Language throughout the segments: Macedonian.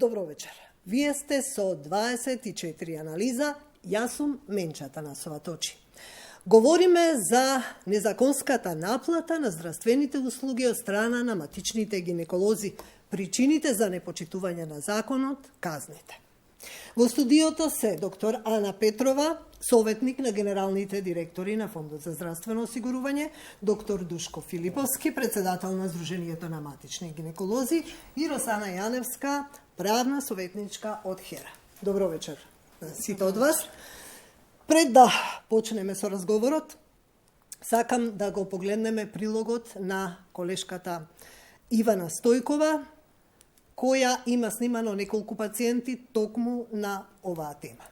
Добро вечер. Вие сте со 24 анализа, јас сум Менчата Насоваточи. Говориме за незаконската наплата на здравствените услуги од страна на матичните гинеколози, причините за непочитување на законот, казните. Во студиото се доктор Ана Петрова, советник на генералните директори на Фондот за здравствено осигурување, доктор Душко Филиповски, председател на Сдруженијето на матични гинеколози и Росана Јаневска, правна советничка од ХЕРА. Добро вечер на сите од вас. Пред да почнеме со разговорот, сакам да го погледнеме прилогот на колешката Ивана Стојкова, која има снимано неколку пациенти токму на оваа тема.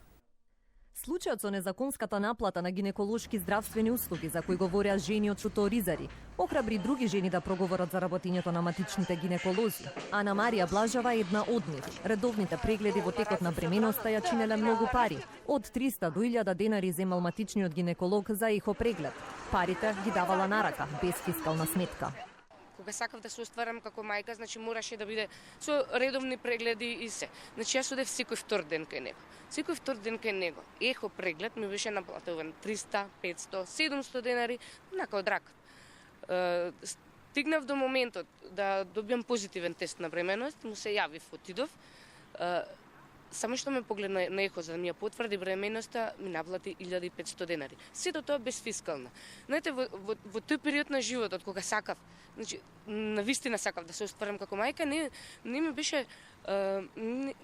Случајот со незаконската наплата на гинеколошки здравствени услуги за кои говореа жени од шуторизари, охрабри други жени да проговорат за работењето на матичните гинеколози. Ана Марија Блажева е една од нив. Редовните прегледи во текот на бременоста ја чинеле многу пари. Од 300 до 1000 денари земал матичниот гинеколог за ехо преглед. Парите ги давала на рака, без фискална сметка. Кога сакав да се остварам како мајка, значи мораше да биде со редовни прегледи и се. Значи јас одев секој втор ден кај него. Секој втор ден кај него. Ехо преглед ми беше наплатуван 300, 500, 700 денари, нака од рак. Стигнав до моментот да добиам позитивен тест на бременост, му се јавив, отидов. Само што ме погледна на ехо за да ми ја потврди бременоста, ми наплати 1500 денари. Сето тоа без фискална. Знаете, во тој период на животот, кога сакав, значи, навистина сакав да се остварам како мајка, не ми беше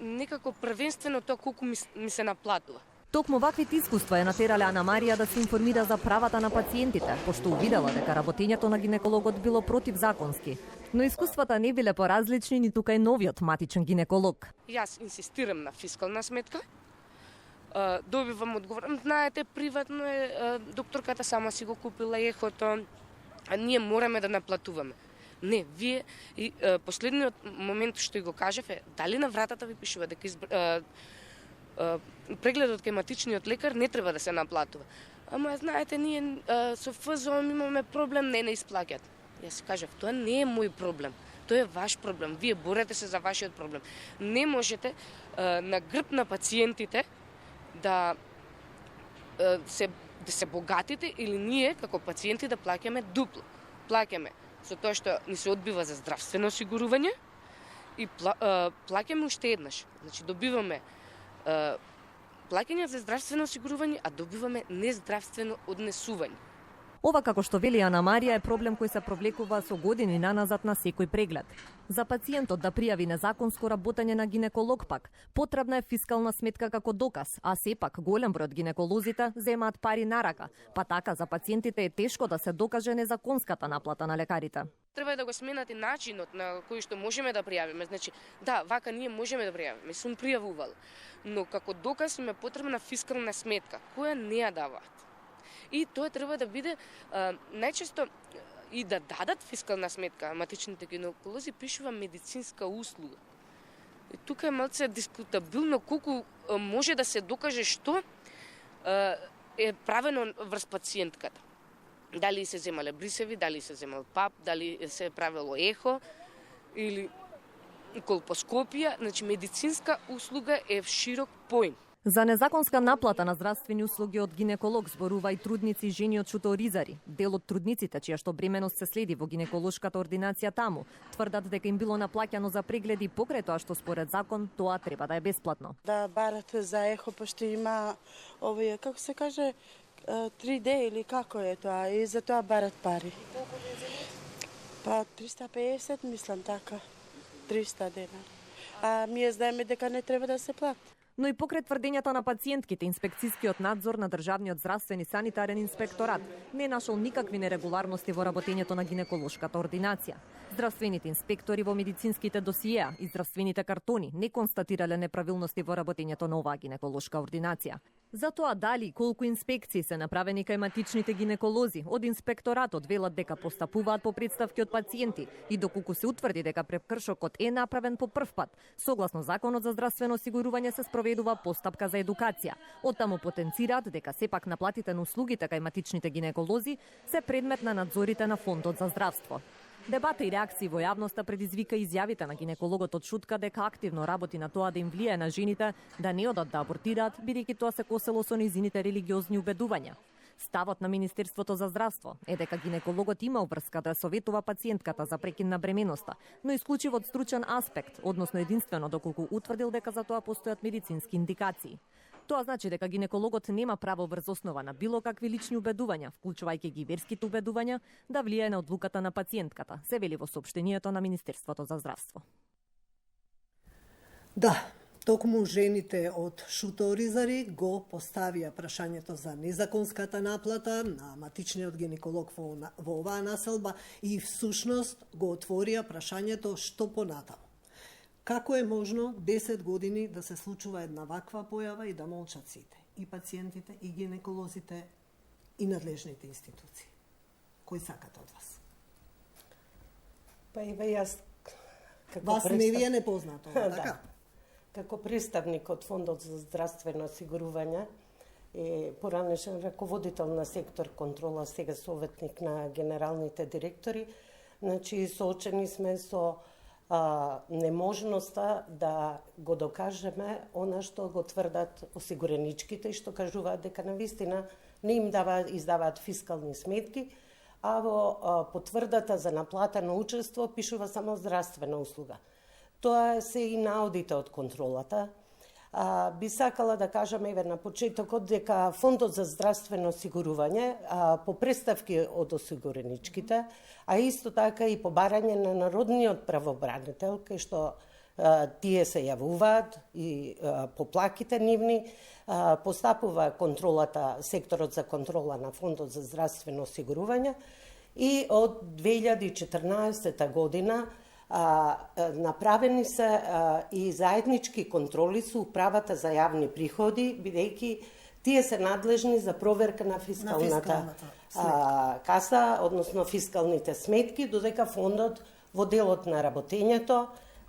некако првенствено тоа колку ми се наплатува. Токму ваквите искуства ја натерале Ана Марија да се информира за правата на пациентите, пошто увидела дека работењето на гинекологот било противзаконски. Но искуствата не биле поразлични ниту кај новиот матичен гинеколог. Јас инсистирам на фискална сметка, добивам одговор. Знаете, приватно е, докторката сама си го купила ехото, а ние мораме да наплатуваме. Не, вие, последниот момент што го кажав е, дали на вратата ви пишува дека прегледот кај матичниот лекар не треба да се наплатува. Ама, знаете, ние со ФЗО имаме проблем, не исплаќат. Јас кажав, тоа не е мој проблем. Тоа е ваш проблем. Вие борете се за вашиот проблем. Не можете на грб на пациентите да се богатите или ние како пациенти да плаќаме дупло. Плаќаме со тоа што ни се одбива за здравствено осигурување и плаќаме уште еднаш. Значи добиваме плаќање за здравствено осигурување, а добиваме нездравствено однесување. Ова, како што вели Ана Марија, е проблем кој се провлекува со години наназад на секој преглед. За пациентот да пријави незаконско работење на гинеколог пак, потребна е фискална сметка како доказ, а сепак голем број од гинеколозите земаат пари на рака, па така за пациентите е тешко да се докаже незаконската наплата на лекарите. Треба да го сменати начинот на кој што можеме да пријавиме. Значи, да, вака ние можеме да пријавиме, сум пријавувал, но како доказ им е потребна фискална сметка, која не ја даваат. И тоа треба да биде најчесто и да дадат фискална сметка. Матичните гинеколози пишува медицинска услуга. И тука е малце дискутабилно колку може да се докаже што е правено врз пациентката. Дали се земале брисеви, дали се земал пап, дали се правело ехо или колпоскопија. Значи медицинска услуга е широк поим. За незаконска наплата на здравствени услуги од гинеколог зборува и трудници и жени од шуторизари. Дел од трудниците, чија што бременост се следи во гинеколошката ординација таму, тврдат дека им било наплаќано за прегледи покрај тоа што според закон тоа треба да е бесплатно. Да барат за ехо, пошто има овие, како се каже, 3D или како е тоа, и за тоа барат пари. Па 350, мислам така, 300 денари. А ние знаеме дека не треба да се плати. Но и покрај тврдењата на пациентките, инспекцискиот надзор на Државниот здравствен и санитарен инспекторат не нашол никакви нерегуларности во работењето на гинеколошката ординација. Здравствените инспектори во медицинските досиеа и здравствените картони не констатирале неправилности во работењето на оваа гинеколошка ординација. За тоа дали колку инспекции се направени кај матичните гинеколози, од инспекторатот велат дека постапуваат по претставки од пациенти и доколку се утврди дека прекршокот е направен по прв пат, согласно Законот за здравствено осигурување се спроведува постапка за едукација. Оттаму потенцираат дека сепак наплатите на услугите кај матичните гинеколози се предмет на надзорите на Фондот за здравство. Дебата и реакции во јавноста предизвика изјавите на гинекологот од Шутка дека активно работи на тоа да им влијае на жените да не одат да абортираат, бидејќи тоа се косело со низините религиозни убедувања. Ставот на Министерството за здравство е дека гинекологот има обврска да советува пациентката за прекин на бременоста, но исклучиво од стручен аспект, односно единствено доколку утврдил дека за тоа постојат медицински индикации. Тоа значи дека гинекологот нема право врз основа на било какви лични убедувања, вклучувајќи ги верските убедувања, да влијае на одлуката на пациентката, се вели во соопштението на Министерството за здравство. Да, токму жените од Шуто-Оризари го поставија прашањето за незаконската наплата на матичниот гинеколог во оваа населба и всушност го отворија прашањето што понатаму. Како е можно 10 години да се случува една ваква појава и да молчат сите, и пациентите, и гинеколозите, и надлежните институции? Кој сакате од вас? Па ева јас како Вас не ви е непознато, така? Како представник од Фондот за здравствено осигурување и поранешен раководител на сектор контрола, сега советник на генералните директори, значи соочени сме со неможноста да го докажеме она што го тврдат осигуреничките и што кажуваат дека навистина не им издаваат фискални сметки, а во потврдата за наплатено учество пишува само здравствена услуга. Тоа се и наудите од контролата. Би сакала да кажам еве на почетокот дека Фондот за здравствено осигурување по представки од осигуреничките, а исто така и по барање на народниот правобранител, кај што тие се јавуваат и по плаките нивни, постапува контролата, секторот за контрола на Фондот за здравствено осигурување и од 2014 година направени се и заеднички контроли со Управата за јавни приходи, бидејќи тие се надлежни за проверка на фискалната каса, односно фискалните сметки, додека фондот во делот на работењето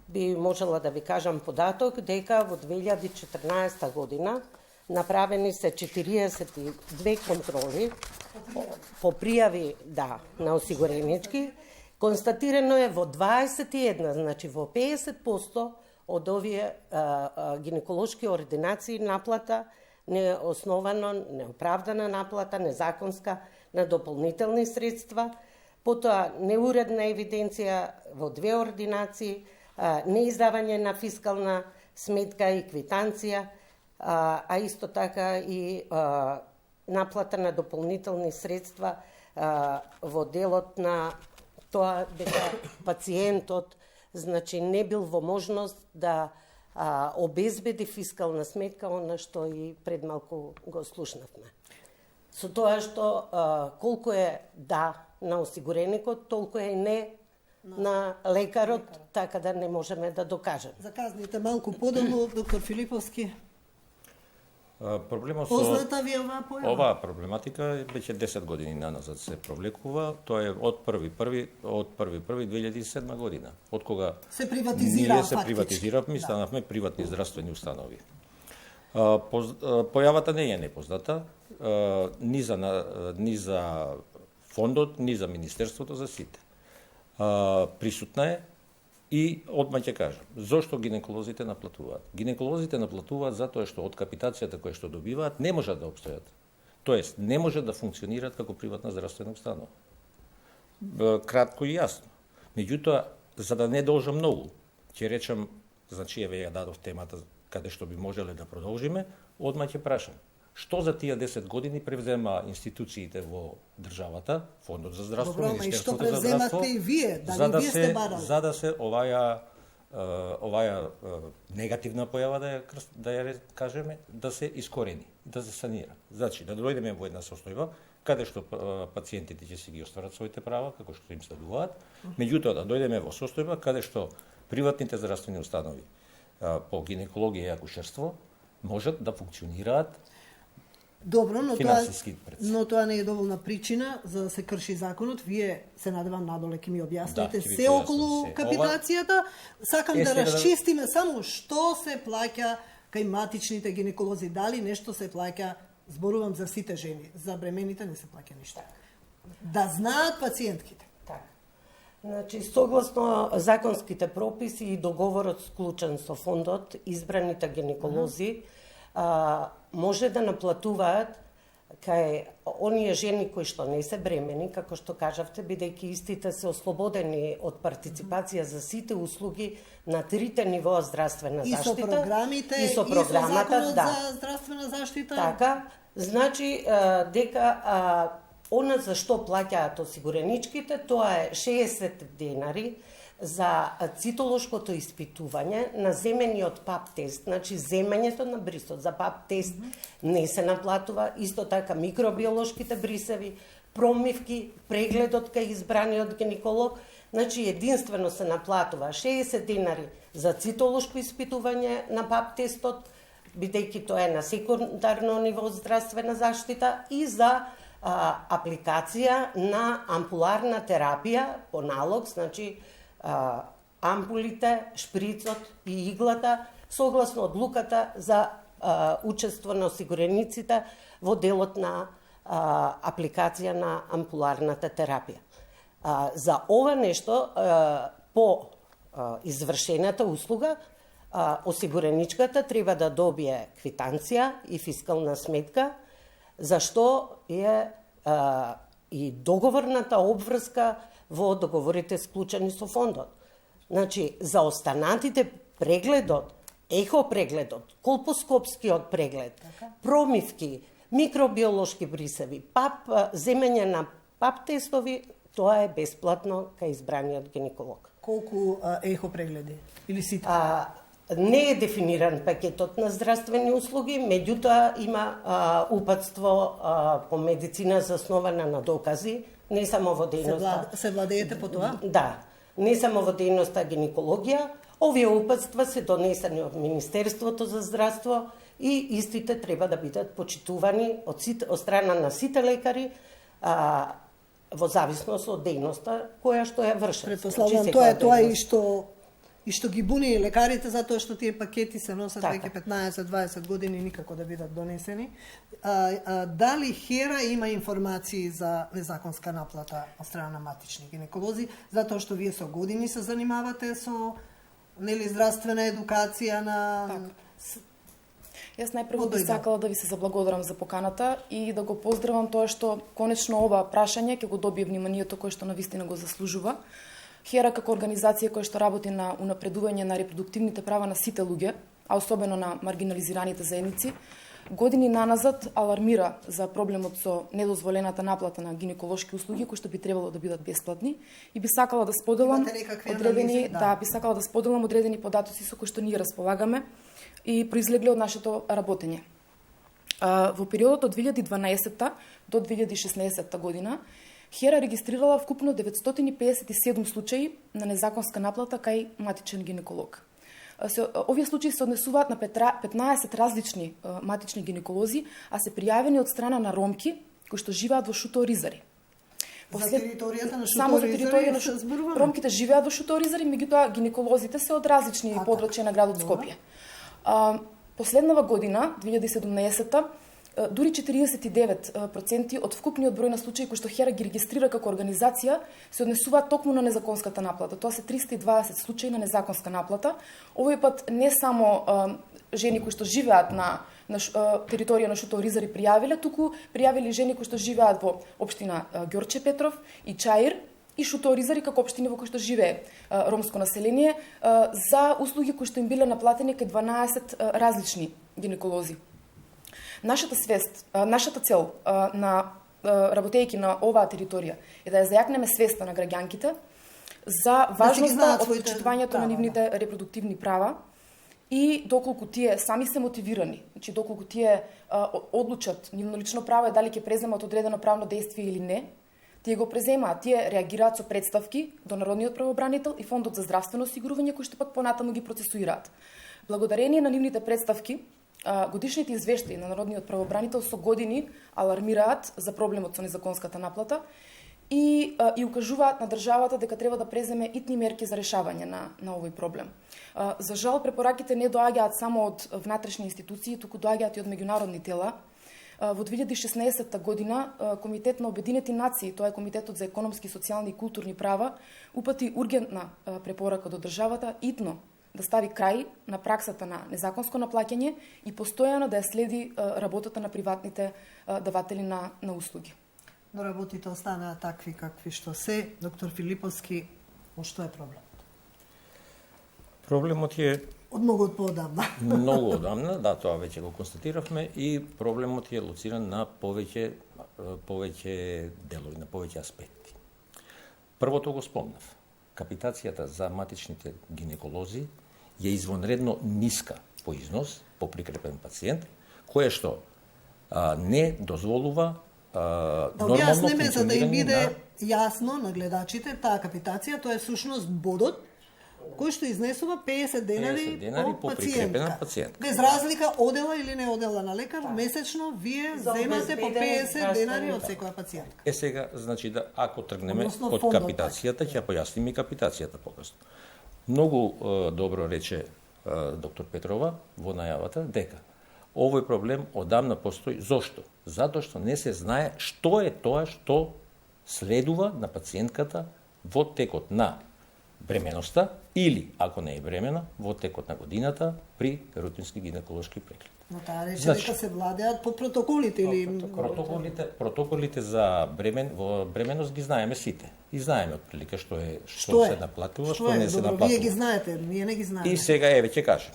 би можела да ви кажам податок дека во 2014 година направени се 42 контроли по пријави на осигуренички. Констатирано е во 21, значи во 50% од овие гинеколошки ординации наплата неосновано, неоправдана наплата, незаконска на дополнителни средства, потоа неуредна евиденција во 2 ординации, неиздавање на фискална сметка и квитанција, а исто така и наплата на дополнителни средства во делот на тоа дека пациентот значи не бил во можност да обезбеди фискална сметка, она што и пред малку го слушнавме. Со тоа што колку е на осигуреникот, толку е и не на лекарот, така да не можеме да докажеме. Заказните малку подолу, доктор Филиповски. Проблемот позната ви оваа појава? Оваа проблематика веќе 10 години наназад се провлекува. Тоа е од 1.1.2007 година, од кога се приватизира, ние се приватизиравме и станавме приватни здравствени установи. Појавата не е непозната ни за фондот, ни за Министерството, за сите. Присутна е. И одма ќе кажам, зошто гинеколозите наплатуваат? Гинеколозите наплатуваат затоа што од капитацијата која што добиваат не можат да обстојат. Тоест, не можат да функционираат како приватна здравствена установа. Кратко и јасно. Меѓутоа, за да не должам многу, ќе речам, значи еве ја дадов темата каде што би можеле да продолжиме, одма ќе прашам. Што за тие 10 години превзема институциите во државата, Фондот за здравство, Министерството за здравство, и вие, вие сте барали? За да се оваа негативна појава, да ја кажеме, да се искорени, да се санира. Значи, да дојдеме во една состојба, каде што пациентите ќе си ги остварат своите права, како што им следуваат, меѓутоа да дојдеме во состојба каде што приватните здравствени установи по гинекологија и акушерство можат да функционираат. Добро, но тоа не е доволна причина за да се крши законот. Вие се надевам надоле ќе ми објасните се околу капитацијата. Сакам да расчистиме само што се плаќа кај матичните гинеколози, дали нешто се плаќа, зборувам за сите жени, за бремените не се плаќа ништо. Да знаат пациентките. Значи, согласно законските прописи и договорот склучен со фондот, избраните гинеколози може да наплатуваат кај оние жени кои што не се бремени, како што кажавте, бидејќи истите се ослободени од партиципација за сите услуги на трите нивоа здравствена заштита. И со програмите, и со програмата, законот за здравствена заштита. Така, значи дека она за што плаќаат осигуреничките, тоа е 60 денари за цитолошкото испитување на земениот пап тест, значи земењето на брисот за пап тест не се наплатува, исто така микробиолошките брисеви, промивки, прегледот кај избраниот гинеколог, значи единствено се наплатува 60 денари за цитолошко испитување на пап тестот, бидејќи тоа е на секундарно ниво здравствена заштита, и за апликација на ампуларна терапија по налог, значи ампулите, шприцот и иглата, согласно одлуката за учество на осигурениците во делот на апликација на ампуларната терапија. За ова нешто, по извршената услуга, осигуреничката треба да добие квитанција и фискална сметка, зашто е и договорната обврска во договорите склучени со фондот. Значи, за останатите прегледот, ехопрегледот, колпоскопскиот преглед, промивки, микробиолошки брисеви, земење на пап тестови, тоа е бесплатно кај избраниот гинеколог. Колку ехопрегледи? Или сите? Не е дефиниран пакетот на здравствени услуги, меѓутоа има упатство по медицина заснована на докази, не само во дејноста. Се владеете по тоа? Да, не само во дејноста гинекологија. Овие упатства се донесени од Министерството за здравство и истите треба да бидат почитувани од страна на сите лекари во зависност од дејноста која што ја вршат. Предпоставувам, тоа е и што ги буни лекарите, затоа што тие пакети се носат веќе 15-20 години никако да бидат донесени. Дали Хера има информации за незаконска наплата од страна на матични гинеколози, затоа што вие со години се занимавате со здравствена едукација на... Јас најпрво би сакала да ви се заблагодарам за поканата и да го поздравам тоа што конечно ова прашање ќе го добие вниманието кое што навистина го заслужува. Хера како организација која што работи на унапредување на репродуктивните права на сите луѓе, а особено на маргинализираните заедници, години наназад алармира за проблемот со недозволената наплата на гинеколошки услуги кои што би требало да бидат бесплатни и би сакала да споделам одредени податоци со кои што ние располагаме и произлегле од нашето работење. Во периодот од 2012 до 2016 година Хера регистрирала вкупно 957 случаи на незаконска наплата кај матичен гинеколог. Овие случаи се однесуваат на 15 различни матични гинеколози, а се пријавени од страна на ромки кои што живеат во Шуто-Оризари. За територијата на Само за територија на Шуто-Оризари. Ромките живеат во Шуто-Оризари, меѓутоа гинеколозите се од различни подрачја на градот Скопје. Последнава година, 2017, дури 49% од вкупниот број на случаи кои што Хера ги регистрира како организација се однесуваат токму на незаконската наплата. Тоа се 320 случаи на незаконска наплата. Овој пат не само жени кои што живеат на територија на Шуто-Оризари пријавиле, туку пријавили жени кои што живеат во општина Ѓорче Петров и Чаир и Шуто-Оризари како општини во кои што живее ромско население за услуги кои што им биле наплатени кај 12 различни гинеколози. Нашата цел на работејќи на оваа територија е да ја зајакнеме свеста на граѓанките за важноста од почитувањето на нивните репродуктивни права и доколку тие сами се мотивирани, значи доколку тие одлучат нивно лично право е дали ќе преземат одредено правно действие или не, тие го преземаат, тие реагираат со представки до Народниот правобранител и Фондот за здравствено осигурување кои што пак понатаму ги процесуираат. Благодарение на нивните представки, годишните извештаи на Народниот правобранител со години алармираат за проблемот со незаконската наплата и укажуваат на државата дека треба да преземе итни мерки за решавање на овој проблем. За жал, препораките не доаѓаат само од внатрешни институции, туку доаѓаат и од меѓународни тела. Во 2016 година Комитет на Обединети нации, тоа е Комитетот за економски, социјални и културни права, упати ургентна препорака до државата итно да стави крај на праксата на незаконско наплаќање и постојано да ја следи работата на приватните даватели на услуги. Но работите останаа такви какви што се. Доктор Филиповски, што е проблем? Проблемот е од многу поодамна. Многу одамна, да, тоа веќе го констатиравме и проблемот е лоциран на повеќе делови, на повеќе аспекти. Првото го спомнав. Капитацијата за матичните гинеколози е извонредно ниска по износ, по прикрепен пациент, кое што не дозволува нормално функционирање. За да им биде јасно на гледачите, таа капитација, тоа е всушност бодот кој што изнесува 50 денари по пациентка. Без разлика одела или не одела на лекар, месечно вие земате по 50 денари од секоја пациентка. Сега, значи да ако тргнеме од капитацијата, ќе појасним и капитацијата покасно. Многу добро рече доктор Петрова во најавата дека овој проблем одамна постои. Зошто? Затоа што не се знае што е тоа што следува на пациентката во текот на бременоста или, ако не е бремена, во текот на годината при рутински гинеколошки преглед. Но таа рече дека се владеат по протоколите или протоколите за бременност ги знаеме сите. И знаеме отприлика што се наплатува, што не се наплатува. Вие ги знаете, ние не ги знаеме. И сега ќе кажеме.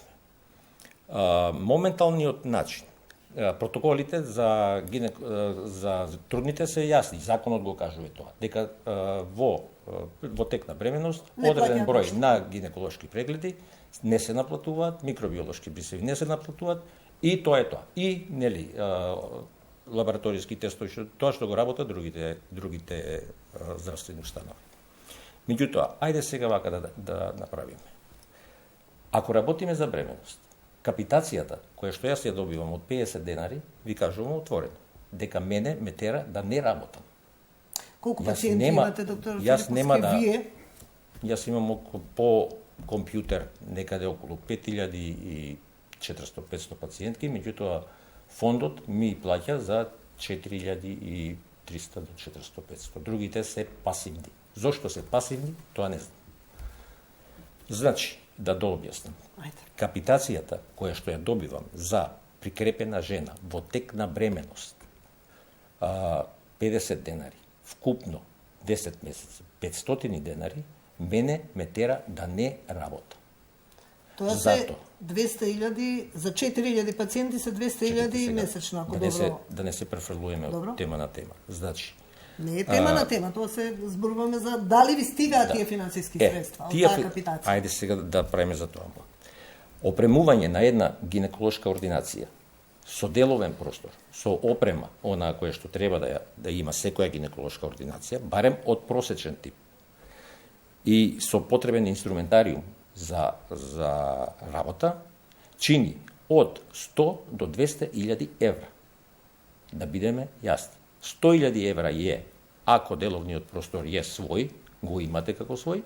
Моменталниот начин, протоколите за трудните се јасни, законот го кажува тоа, дека во тек на бременност одреден број на гинеколошки прегледи не се наплатуваат, микробиолошки брисеви не се наплатуваат и тоа е тоа. И нели лабораториски тестови, тоа што го работат другите здравствени установи. Меѓутоа, ајде сега вака да направиме. Ако работиме за бременност, капитацијата, која што јас ја добивам од 50 денари, ви кажувам отворено, дека мене ме тера да не работам. Колку пациенти имате, доктор Филиповски, Јас имам по компјутер некаде околу 5400-500 пациентки, меѓутоа фондот ми плаќа за 4300 до 400-500. Другите се пасивни. Зошто се пасивни, тоа не знам. Значи, да дообјаснам. Капитацијата која што ја добивам за прикрепена жена во тек на бременност, 50 денари, вкупно 10 месеци, 500 денари, мене ме тера да не работам. Тоа се 200.000 за 4.000 пациенти се 200.000 месечно, ако добро. Да не се префрлуваме од тема на тема. Значи, не е тема на тема, тоа се зборуваме за дали ви стигаат тие финансиски средства од таа капитација. Ајде сега да правиме за тоа. Опремување на една гинеколошка ординација со деловен простор, со опрема, онаа која што треба да има секоја гинеколошка ординација, барем од просечен тип, и со потребен инструментариум за работа, чини од 100 до 200.000 евра. Да бидеме јасни. 100.000 евра е, ако деловниот простор е свој, го имате како свој,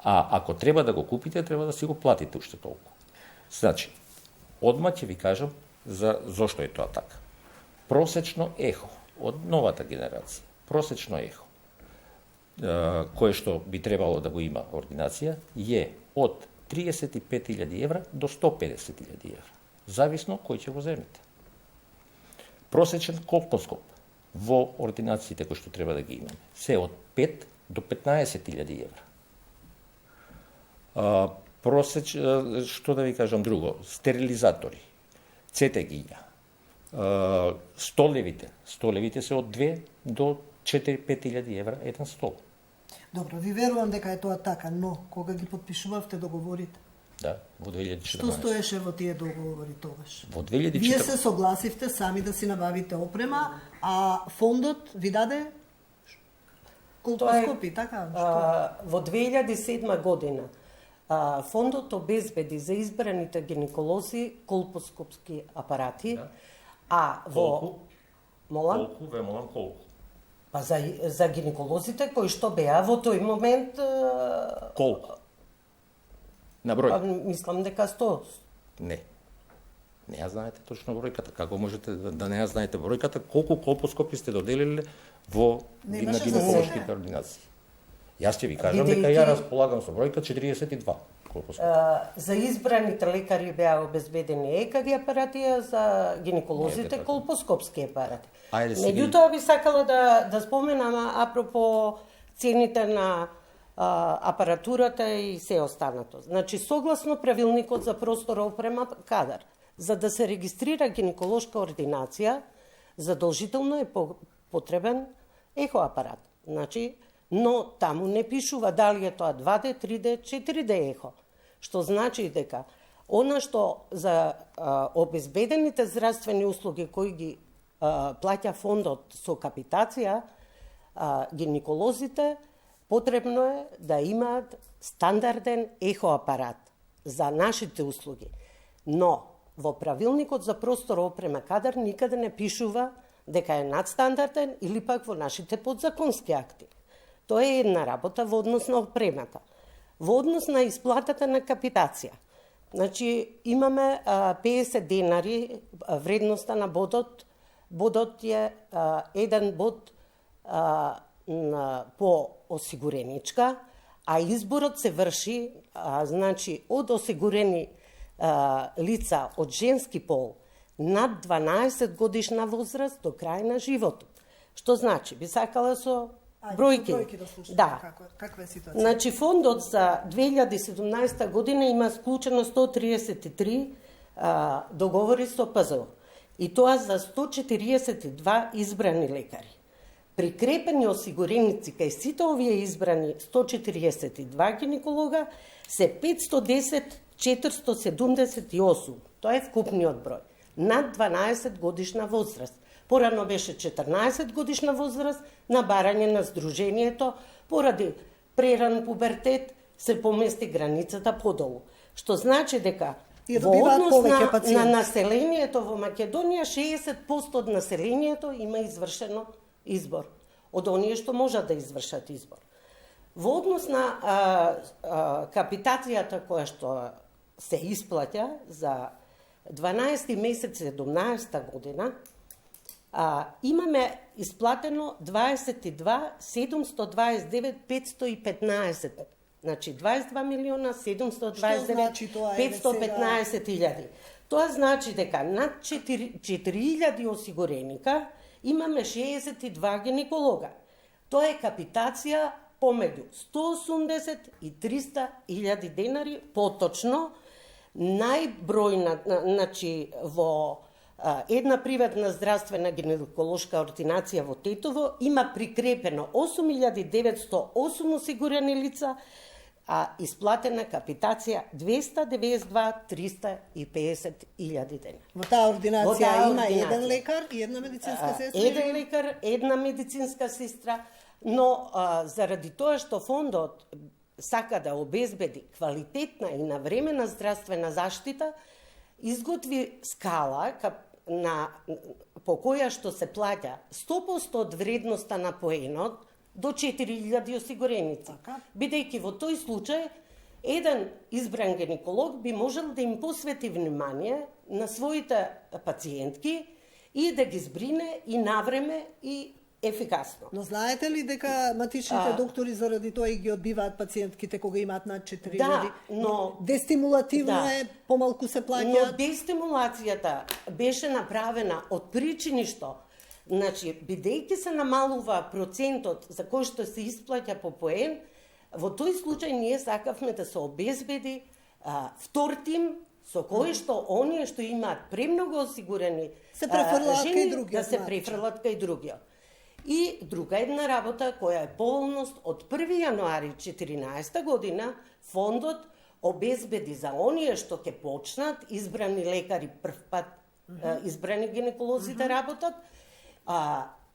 а ако треба да го купите, треба да си го платите уште толку. Значи, одма ќе ви кажам зошто е тоа така. Просечно ехо од новата генерација, просечно ехо, кое што би требало да го има ординација, е од 35.000 евра до 150.000 евра. Зависно кој ќе го земете. Просечен колпоскоп во ординациите кои што треба да ги имаме се од 5 до 15.000 евра. Што да ви кажам друго, стерилизатори, цетегиња, столевите се од 2 до 4-5.000 евра еден стол. Добро, ви верувам дека е тоа така, но кога ги подпишувавте договорите? Да, во 2014. Што стоеше во тие договори тогаш? Во 2014. Вие се согласивте сами да си набавите опрема, а фондот ви даде колпоскопи, така? Во 2007 година фондот обезбеди за избраните гинеколози колпоскопски апарати, а во... Колку? Па за гинеколозите кои што беа во тој момент... Колку? На број? Мислам дека 100. Не. Не ја знаете точно бројката. Како можете да не ја знаете бројката? Колку колпоскопи сте доделиле во на гинеколошките ординации? Јас ќе ви кажам дека ја располагам со бројка 42 колпоскопи. За избраните лекари беа обезбедени ЕКГ апарати, а за гинеколозите колпоскопски апарати. Меѓутоа би сакала да споменам апропо цените на апаратурата и се останато. Значи, согласно правилникот за простор, опрема, кадар, за да се регистрира гинеколошка ординација, задолжително е потребен ехоапарат. Значи, но таму не пишува дали е тоа 2D, 3D, 4D ехо. Што значи дека она што за обезбедените здравствени услуги кои ги плаќа фондот со капитација, гинеколозите потребно е да имаат стандарден ехоапарат за нашите услуги. Но во правилникот за простор, опрема, кадар никаде не пишува дека е надстандарден или пак во нашите подзаконски акти. Тоа е една работа во однос на опремата. Во однос на исплатата на капитација. Значи, имаме 50 денари вредноста на бодот. Бодот е еден бод по осигуреничка, а изборот се врши значи од осигурени лица од женски пол над 12 годишна возраст до крај на животот. Што значи, би сакала со бројки да слушаме, каква е ситуација? Значи, фондот за 2017 година има склучено 133 договори со ПЗО. И тоа за 142 избрани лекари. Прикрепени осигуреници кај сите овие избрани 142 гинеколога се 510 478. Тоа е вкупниот број. Над 12 годишна возраст. Порано беше 14 годишна возраст на барање на Сдруженијето, поради преран пубертет се помести границата подолу. Што значи дека во однос на населението во Македонија, 60% од населението има извршено избор, од оние што можат да извршат избор. Во однос на капитацијата која што се исплаќа за 12 месец 17 година, имаме исплатено 22 729 515. Значи 22 милиона 729 515 илјади. Тоа значи дека над 4000 осигуреника имаме 62 гинеколога. Тоа е капитација помеѓу 180 и 300 илјади денари, поточно најбројна, значи во една приватна здравствена гинеколошка ординација во Тетово има прикрепено 8908 осигурени лица, а исплатена капитација 292 350 илјади денари. Во таа ординација има еден лекар и една медицинска сестра? Еден лекар, една медицинска сестра, но заради тоа што фондот сака да обезбеди квалитетна и навремена здравствена заштита, изготви скала по која што се плаќа 100% од вредноста на поенот до 4000 осигуреници. Бидејќи во тој случај еден избран гинеколог би можел да им посвети внимание на своите пациентки и да ги збрине и навреме и ефикасно. Но знаете ли дека матичните доктори заради тоа и ги одбиваат пациентките кога имаат над 4000? Да, но дестимулативно е, помалку се плаќаат. Но дестимулацијата беше направена од причини што, значи, бидејќи се намалува процентот за кој што се исплаќа по поен, во тој случај ние сакавме да се обезбеди втор тим со кој што оние што имаат премногу осигурени жени да се префрлат кај другиот. И друга една работа која е поволност од 1 јануари 2014 година, фондот обезбеди за оние што ќе почнат избрани лекари прв пат, избрани гинеколози да работат,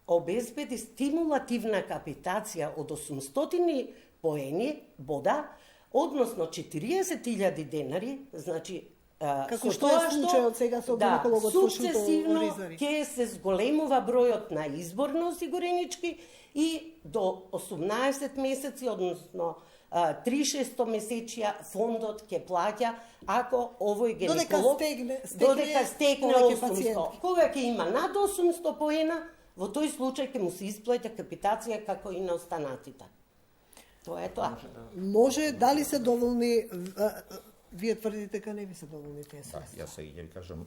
обезбеди стимулативна капитација од 800 поени бода, односно 40.000 денари, значи како што е случајот сега со гинекологот сукцесивно ќе се зголемува бројот на изборно осигуренички и до 18 месеци, односно 3-6 месечија фондот ќе плаќа ако овој гинеколог додека стегне 800. Кога ќе има над 800 поена, во тој случај ќе му се исплаќа капитација како и на останатите. Тоа е тоа. Може, дали се доволни, вие тврдите дека не ви се доволни тие средства? Да, јас сега ќе ви кажам,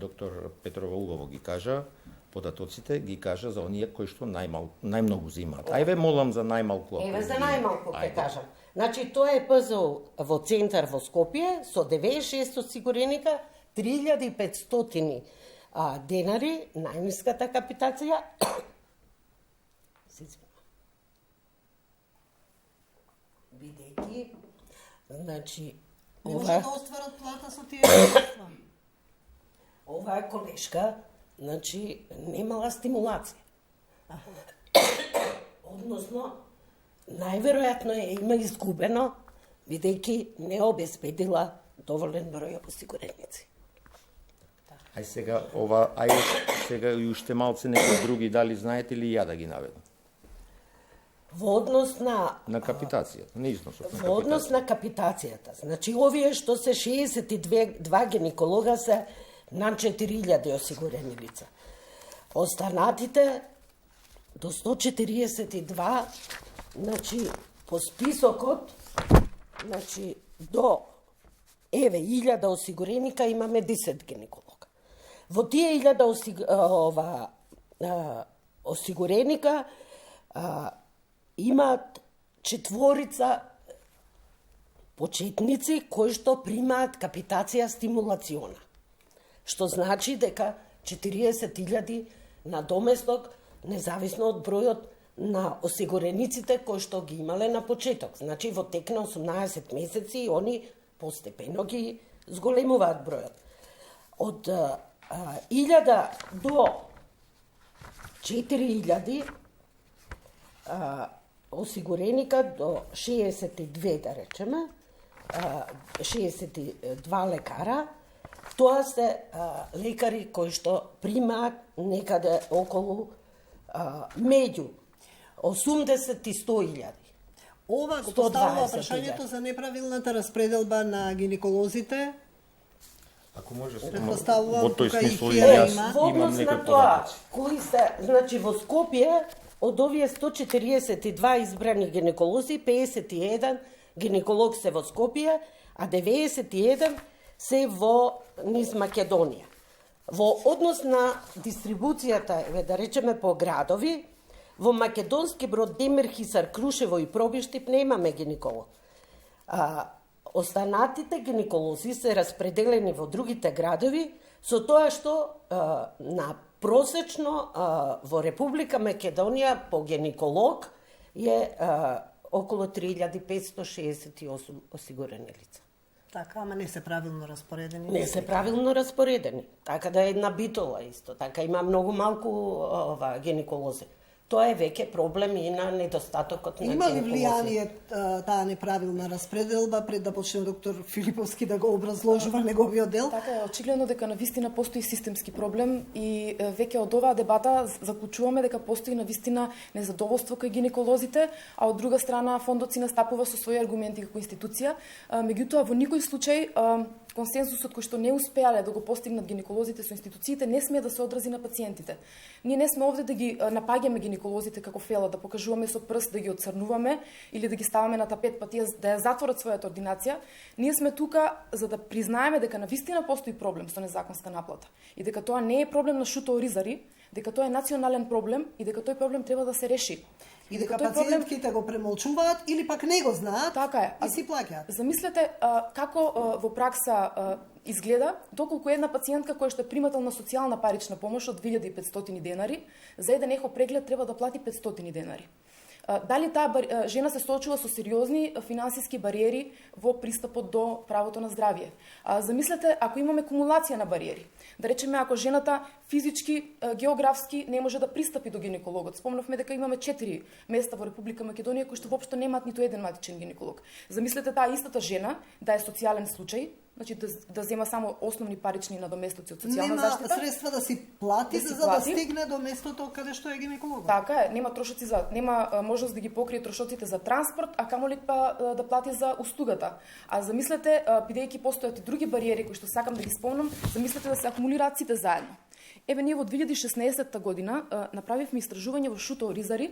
доктор Петрова убаво ги кажа, податоците ги кажа за оние кои што најмногу земаат. Ајде молам за најмалку. Еве за најмалку ќе кажам. Значи тоа е ПЗО во центар во Скопје со 96 осигуреника, 3500 денари, најниската капитација. Бидејќи, значи, Не може да остварат плата со тие средства. Оваа колешка, значи, немала стимулација. Односно, најверојатно има изгубено, бидејќи не обезбедила доволен број осигуреници. Ајде сега и уште малце некои други, дали знаете ли ја да ги наведам? Во однос на капитацијата, на износот на капитацијата. Во однос на капитацијата. Значи, овие што се 62 гинеколога се над 4000 осигурени лица. Останатите до 142, значи, по списокот, значи, до 1000 осигуреника имаме 10 гинеколога. Во тие 1000 осигуреника имаат 4 почетници кои што примаат капитација стимулациона. Што значи дека 40.000 на доместок, независно од бројот на осигурениците кои што ги имале на почеток. Значи во тек на 18 месеци они постепено ги зголемуваат бројот. Од 1000 до 4000 осигуреника до 62, да речеме, 62 лекара, тоа се лекари кои што примаат некаде околу меѓу 80 и 100.000. Ова го поставува прашањето за неправилната распределба на гинеколозите. Ако може се во тој смисол и јас имам некои тоа, кои се, значи во Скопје од овие 142 избрани гинеколози, 51 гинеколог се во Скопје, а 91 се во низ Македонија. Во однос на дистрибуцијата, да речеме по градови, во Македонски Брод, Демир, Хисар, Крушево и Пробиштип немаме гинеколог. Останатите гинеколози се распределени во другите градови, со тоа што на просечно во Република Македонија по гинеколог е околу 3568 осигурени лица. Така, ама не се правилно распоредени. Не се правилно распоредени. Така да е една битола исто. Така има многу малку гинеколози. Тоа е веќе проблем и на недостатокот на гинеколози. Има ли влијание таа неправилна распределба пред да почне доктор Филиповски да го образложува неговиот дел? Така е, очигледно дека навистина постои системски проблем и веќе од оваа дебата заклучуваме дека постои навистина незадоволство кај гинеколозите, а од друга страна фондот си настапува со своји аргументи како институција. Меѓутоа во никој случај консенсусот кој што не успеале да го постигнат гинеколозите со институциите не смее да се одрази на пациентите. Ние не сме овде да ги напаѓаме гинеколозите како фела, да покажуваме со прст, да ги отцрнуваме или да ги ставаме на тапет па тие да ја затворат својата ординација. Ние сме тука за да признаеме дека навистина постои проблем со незаконска наплата и дека тоа не е проблем на Шуто Оризари, дека тоа е национален проблем и дека тој проблем треба да се реши. И дека пациентките го премолчуваат или пак не го знаат, така е, и си плаќаат. Замислете како во пракса изгледа доколку една пациентка која што е примател на социјална парична помош од 2500 денари, за еден ехо преглед треба да плати 500 денари. Дали таа жена се соочува со сериозни финансиски бариери во пристапот до правото на здравје? Замислете ако имаме кумулација на бариери. Да речеме ако жената физички, географски не може да пристапи до гинекологот. Спомнавме дека имаме 4 места во Република Македонија кои што воопшто немаат ниту еден матичен гинеколог. Замислете таа истата жена да е социјален случај, значи да зема само основни парични надоместоци од социјална нема заштита. Нема средства да си плати да си за плати. да стигне до местото каде што е гинекологот. Така е, нема можност да ги покрие трошоците за транспорт, а камоли па да плати за услугата. А замислете, бидејќи постојат и други бариери кои што сакам да ги спомнам, замислете да се акумулираат сите заедно. Еве ние во 2016 година направивме истражување во Шуто Оризари.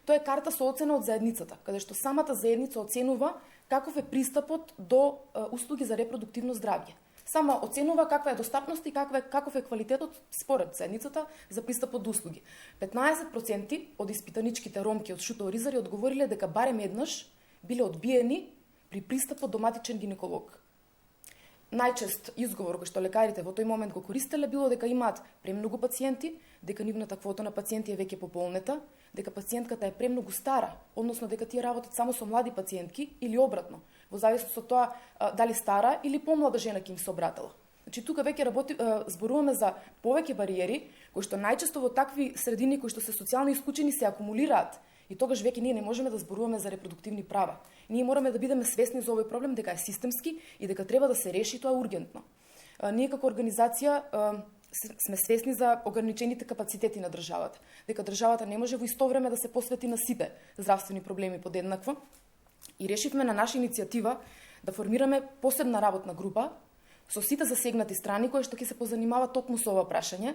Тоа е карта со оцена од заедницата, каде што самата заедница оценува каков е пристапот до услуги за репродуктивно здравје. Сама оценува каква е достапност и каков е квалитетот според заедницата за пристапот до услуги. 15% од испитаничките ромки од Шуто Оризари одговориле дека барем еднаш биле одбиени при пристапот до матичен гинеколог. Најчест изговор кој што лекарите во тој момент го користеле било дека имаат премногу пациенти, дека нивната квота на пациенти е веќе пополнета, дека пациентката е премногу стара, односно дека тие работат само со млади пациентки или обратно, во зависност од тоа дали стара или помлада жена ќе им се обратила. Значи тука веќе зборуваме за повеќе бариери кои што најчесто во такви средини кои што се социјално исклучени се акумулираат. И тогаш веќе ние не можеме да зборуваме за репродуктивни права. Ние мораме да бидеме свесни за овој проблем дека е системски и дека треба да се реши тоа ургентно. Ние како организација сме свесни за ограничените капацитети на државата, дека државата не може во исто време да се посвети на сите здравствени проблеми подеднакво. И решивме на наша иницијатива да формираме посебна работна група со сите засегнати страни кои што ќе се позанимават токму со ова прашање.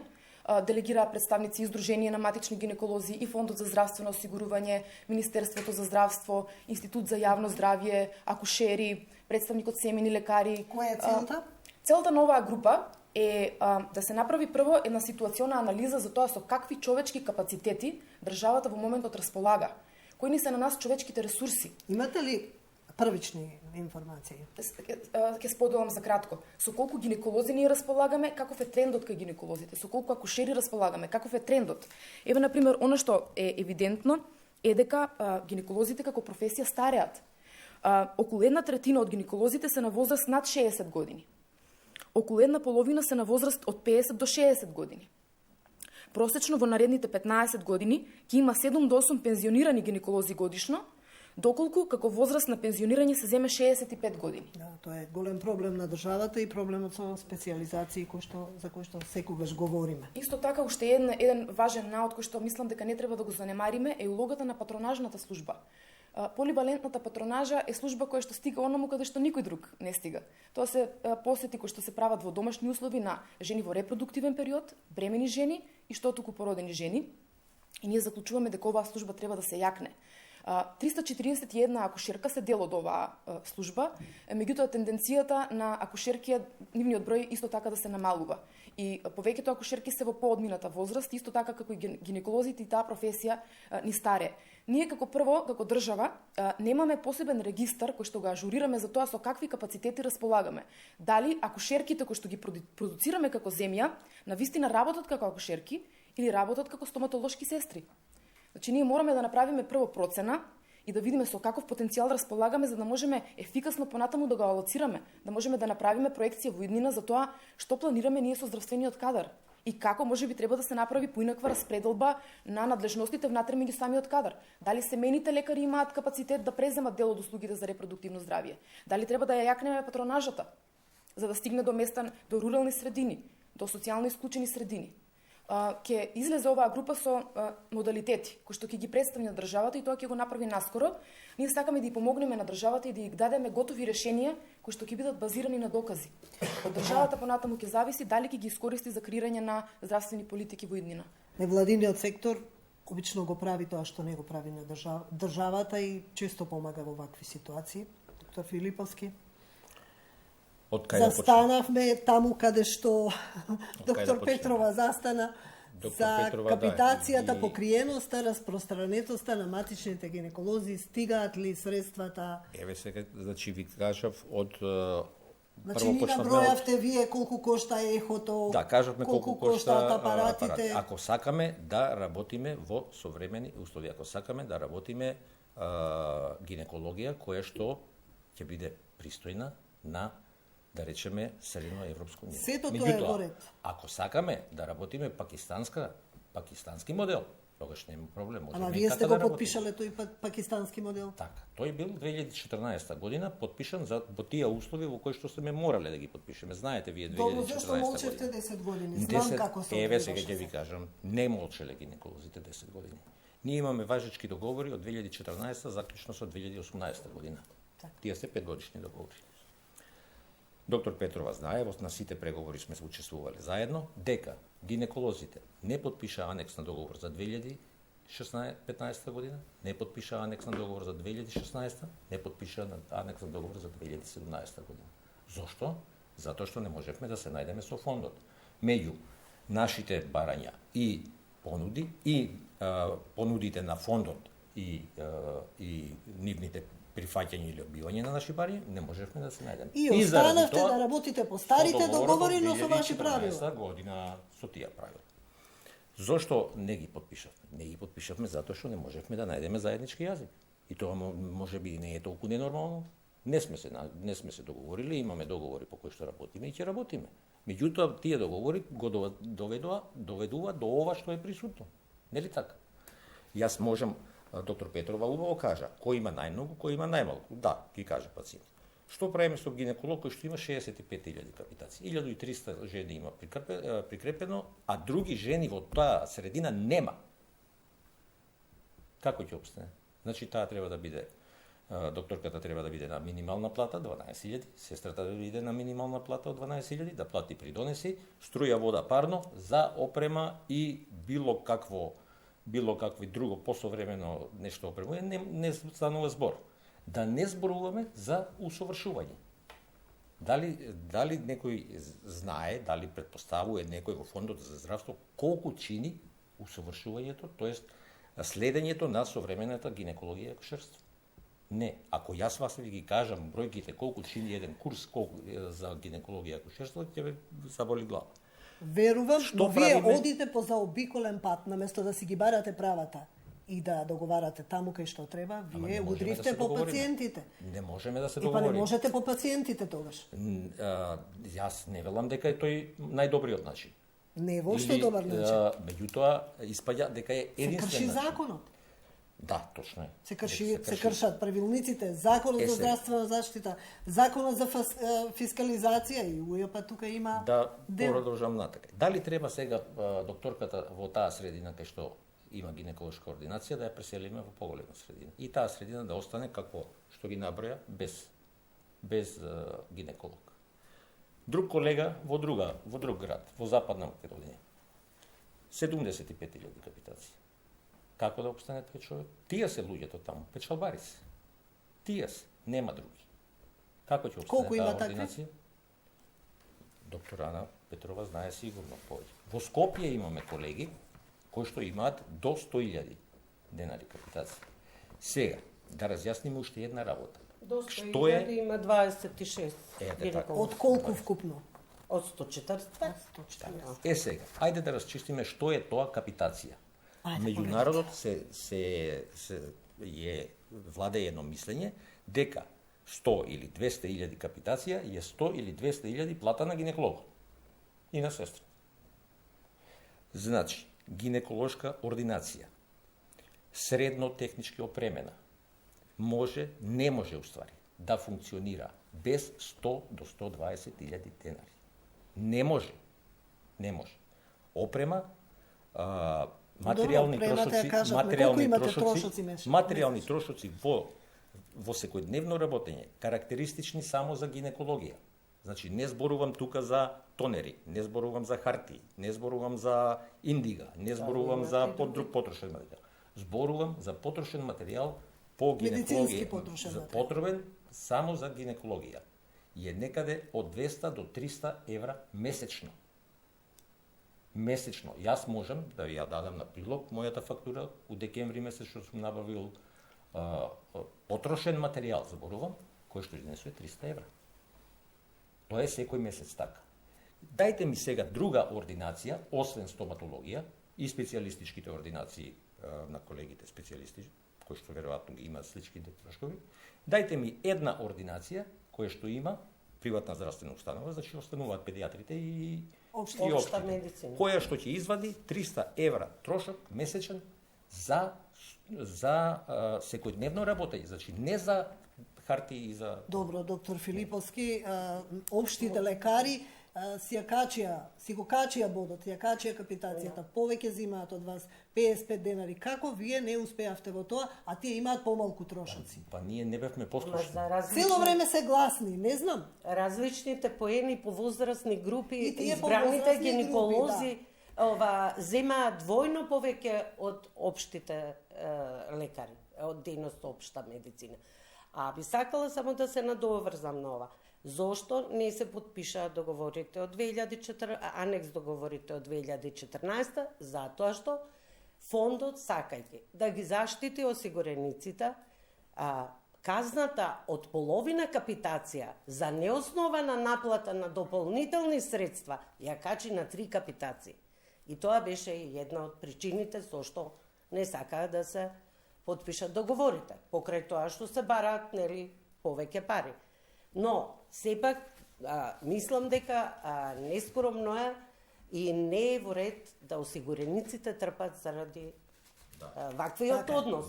Делегираа представници Издружение на матични гинеколози и Фондот за здравствено осигурување, Министерството за здравство, Институт за јавно здравје, акушери, представник од семени лекари. Која е целта? Целта на оваа група е да се направи прво една ситуациона анализа за тоа со какви човечки капацитети државата во моментот располага. Кои ни се на нас човечките ресурси? Имате ли првични информации? Ќе споделам за кратко. Со колку гинеколози ние располагаме, каков е трендот кај гинеколозите, со колку акушери располагаме, каков е трендот. Еве, например, она што е евидентно е дека гинеколозите како професија стареат. Околу 1/3 од гинеколозите се на возраст над 60 години. Околу 1/2 се на возраст од 50 до 60 години. Просечно во наредните 15 години ќе има 7 до 8 пензионирани гинеколози годишно, доколку како возраст на пензионирање се земе 65 години. Да, тоа е голем проблем на државата и проблемот со специјализации за кои што секогаш говориме. Исто така уште еден важен наод кој што мислам дека не треба да го занемариме е улогата на патронажната служба. Поливалентната патронажа е служба која што стига онаму каде што никој друг не стига. Тоа се посети кои што се прават во домашни услови на жени во репродуктивен период, бремени жени и што туку породени жени. И ние заклучуваме дека оваа служба треба да се јакне. 341 акушерка се дел од оваа служба, меѓутоа тенденцијата на акушерки е нивниот број исто така да се намалува. И повеќето акушерки се во поодмината возраст, исто така како и гинеколозите и таа професија ни старе. Ние како прво, како држава, немаме посебен регистар кој што го ажурираме за тоа со какви капацитети располагаме. Дали акушерките кои што ги продуцираме како земја, навистина работат како акушерки или работат како стоматолошки сестри. Значи, ние мораме да направиме прво процена и да видиме со каков потенцијал располагаме за да можеме ефикасно понатаму да го алоцираме, да можеме да направиме проекција во иднина за тоа што планираме ние со здравствениот кадар и како можеби треба да се направи поинаква распределба на надлежностите внатре меѓу самиот кадар. Дали семените лекари имаат капацитет да преземат дел од услугите за репродуктивно здравје? Дали треба да ја јакнеме патронажата за да стигне до места, до рурални средини, до социјално исклучени средини? Ќе излезе оваа група со модалитети кои што ќе ги представи на државата и тоа ќе го направи наскоро. Ние сакаме да ја помогнеме на државата и да ја дадеме готови решенија кои што ќе бидат базирани на докази. Од државата понатаму ќе зависи дали ќе ги искористи за креирање на здравствени политики во иднина. Невладиниот сектор обично го прави тоа што не го прави на државата и често помага во вакви ситуации. Доктор Филиповски. Застанавме таму каде што доктор Петрова застана за капитацијата, покриеноста, распространетоста на матичните гинеколози, стигаат ли средствата? Еве сега, значи ви кажав од Значи, ни набројавте вие колку кошта ехото, да, кажавме колку кошта апаратите. Ако сакаме да работиме во современи услови, ако сакаме да работиме гинекологија која што ќе биде пристојна на, да речеме, средно европско ниво. Сето тоа е во ред. Ако сакаме да работиме пакистански модел, тогаш нема проблем. Ама вие сте го подпишале тој пакистански модел? Така, тој бил 2014 година подпишан во тие услови во кои што сме морале да ги подпишеме. Знаете вие 2014 Добро, зашто молчевте 10 години? Знам како се Еве сега ќе ви кажам, не молчеле гинеколозите 10 години. Ние имаме важечки договори од 2014 заклучно со 2018 година. Тие се 5 годишни договори. Доктор Петрова знае, на сите преговори сме учествувале заедно, дека гинеколозите не подпиша анекс на договор за 2015 година, не подпиша анекс на договор за 2016, не подпиша анекс на договор за 2017 година. Зошто? Затоа што не можевме да се најдеме со фондот. Меѓу нашите барања и понуди и понудите на фондот и нивните прифаќање или одбивање на наши бари, не можевме да се најдеме. И останавте да работите по старите договори, но со ваши правила. 2014 година со тие правила. Зошто не ги подпишавме? Не ги подпишавме затоа што не можевме да најдеме заеднички јазик. И тоа може би не е толку ненормално. Не сме се договорили, имаме договори по кои што работиме и ќе работиме. Меѓутоа, тие договори го доведува до ова што е присутно. Нели така? Јас можам, доктор Петрова убаво кажа, кој има најмногу, кој има најмалку. Да, ги каже пациент. Што правиме со гинеколог кој што има 65.000 капитации? 1300 жени има прикрепено, а други жени во таа средина нема. Како ќе обстане? Значи, таа треба да биде, докторката треба да биде на минимална плата 12.000, сестрата да биде на минимална плата од 12.000, да плати придонеси, струја, вода, парно, за опрема и било какви друго посовремено нешто опремување, не станува збор. Да не зборуваме за усовршување. Дали некој знае, дали предпоставува некој во фондот за здравство колку чини усовршувањето, тоест следењето на современата гинекологија и акушерство? Не. Ако јас вас ви ги кажам бројките колку чини еден курс за гинекологија и акушерство, ќе ве заболи глава. Верувам, но вие одите по заобиколен пат, наместо да си ги барате правата и да договарате таму кај што треба, вие удривте по пациентите. Не можеме да се договориме. И па не можете по пациентите тогаш. Јас не велам дека е тој најдобриот начин. Не е воопшто добар начин. Меѓутоа, испаѓа дека е единствен начин. Се крши законот. Да, точно е. Се кршат правилниците, законот за здравствена заштита, законот за фискализација и УЈП тука има да продолжам натака. Дали треба сега докторката во таа средина кај што има гинеколошка ординација да ја преселиме во поголема средина и таа средина да остане како што ги наброја без гинеколог. Друг колега во друг град, во Западна Македонија. 75.000 капитации. Како да обстане тој човек? Тие се луѓето таму, печалбари се. Тие се, нема други. Како ќе обстане таа ординација? Доктор Ана Петрова знае сигурно повеќе. Во Скопје имаме колеги кои што имаат до 100.000 денари капитација. Сега, да разјасниме уште една работа. До 100.000 има 26 гинеколог. Од колку вкупно? Од 140. Сега, ајде да расчистиме што е тоа капитација. Меѓународот владе едно мислење дека 100 или 200.000 капитација е 100 или 200.000 плата на гинеколог и на сестра. Значи, гинеколошка ординација, средно технички опремена, не може уствари да функционира без 100 до 120.000 денари. Не може. Опрема, материјални трошоци во секојдневно работење, карактеристични само за гинекологија. Значи, не зборувам тука за тонери, не зборувам за хартии, не зборувам за индига, не зборувам за друг потрошен материјал. Зборувам за потрошен материјал по гинекологија, потребен само за гинекологија. И е некаде од 200 до 300 евра месечно. Месечно. Јас можам да ја дадам на прилог мојата фактура у декември месец што сум набавил потрошен материјал, зборувам, кој што изнесува 300 евра. Тоа е секој месец така. Дајте ми сега друга ординација, освен стоматологија и специјалистичките ординации на колегите специјалисти, кои што веројатно ги имаат сличките трошкови. Дајте ми една ординација која што има приватна здравствена установа, значи остануваат педиатрите и општа медицина, која што ќе извади 300 евра трошок месечен за секојдневно работење, значи не за хартии и за... Добро, доктор Филиповски, општите лекари си го качија бодот, ја качија капитацијата, повеќе зимаат од вас, 55 денари. Како вие не успеавте во тоа, а тие имаат помалку трошоци? Па ние не бевме послушни. Цело време се гласни, не знам. Различните поени по возрастни групи, И тие избраните по возрастни гинеколози, групи, земаат двојно повеќе од општите лекари, од дејност општа медицина. А би сакала само да се надоврзам на ова. Зошто не се подпишаа договорите од 2014, анекс договорите од 2014? Затоа што фондот, сакајќи да ги заштити осигурениците, казната од половина капитација за неоснована наплата на дополнителни средства ја качи на 3 капитации. И тоа беше една од причините зашто не сакаа да се подпишат договорите, покрај тоа што се бараат, нели, повеќе пари. Но, сепак, мислам дека нескоромно е и не е во ред да осигурениците трпат заради ваквиот однос.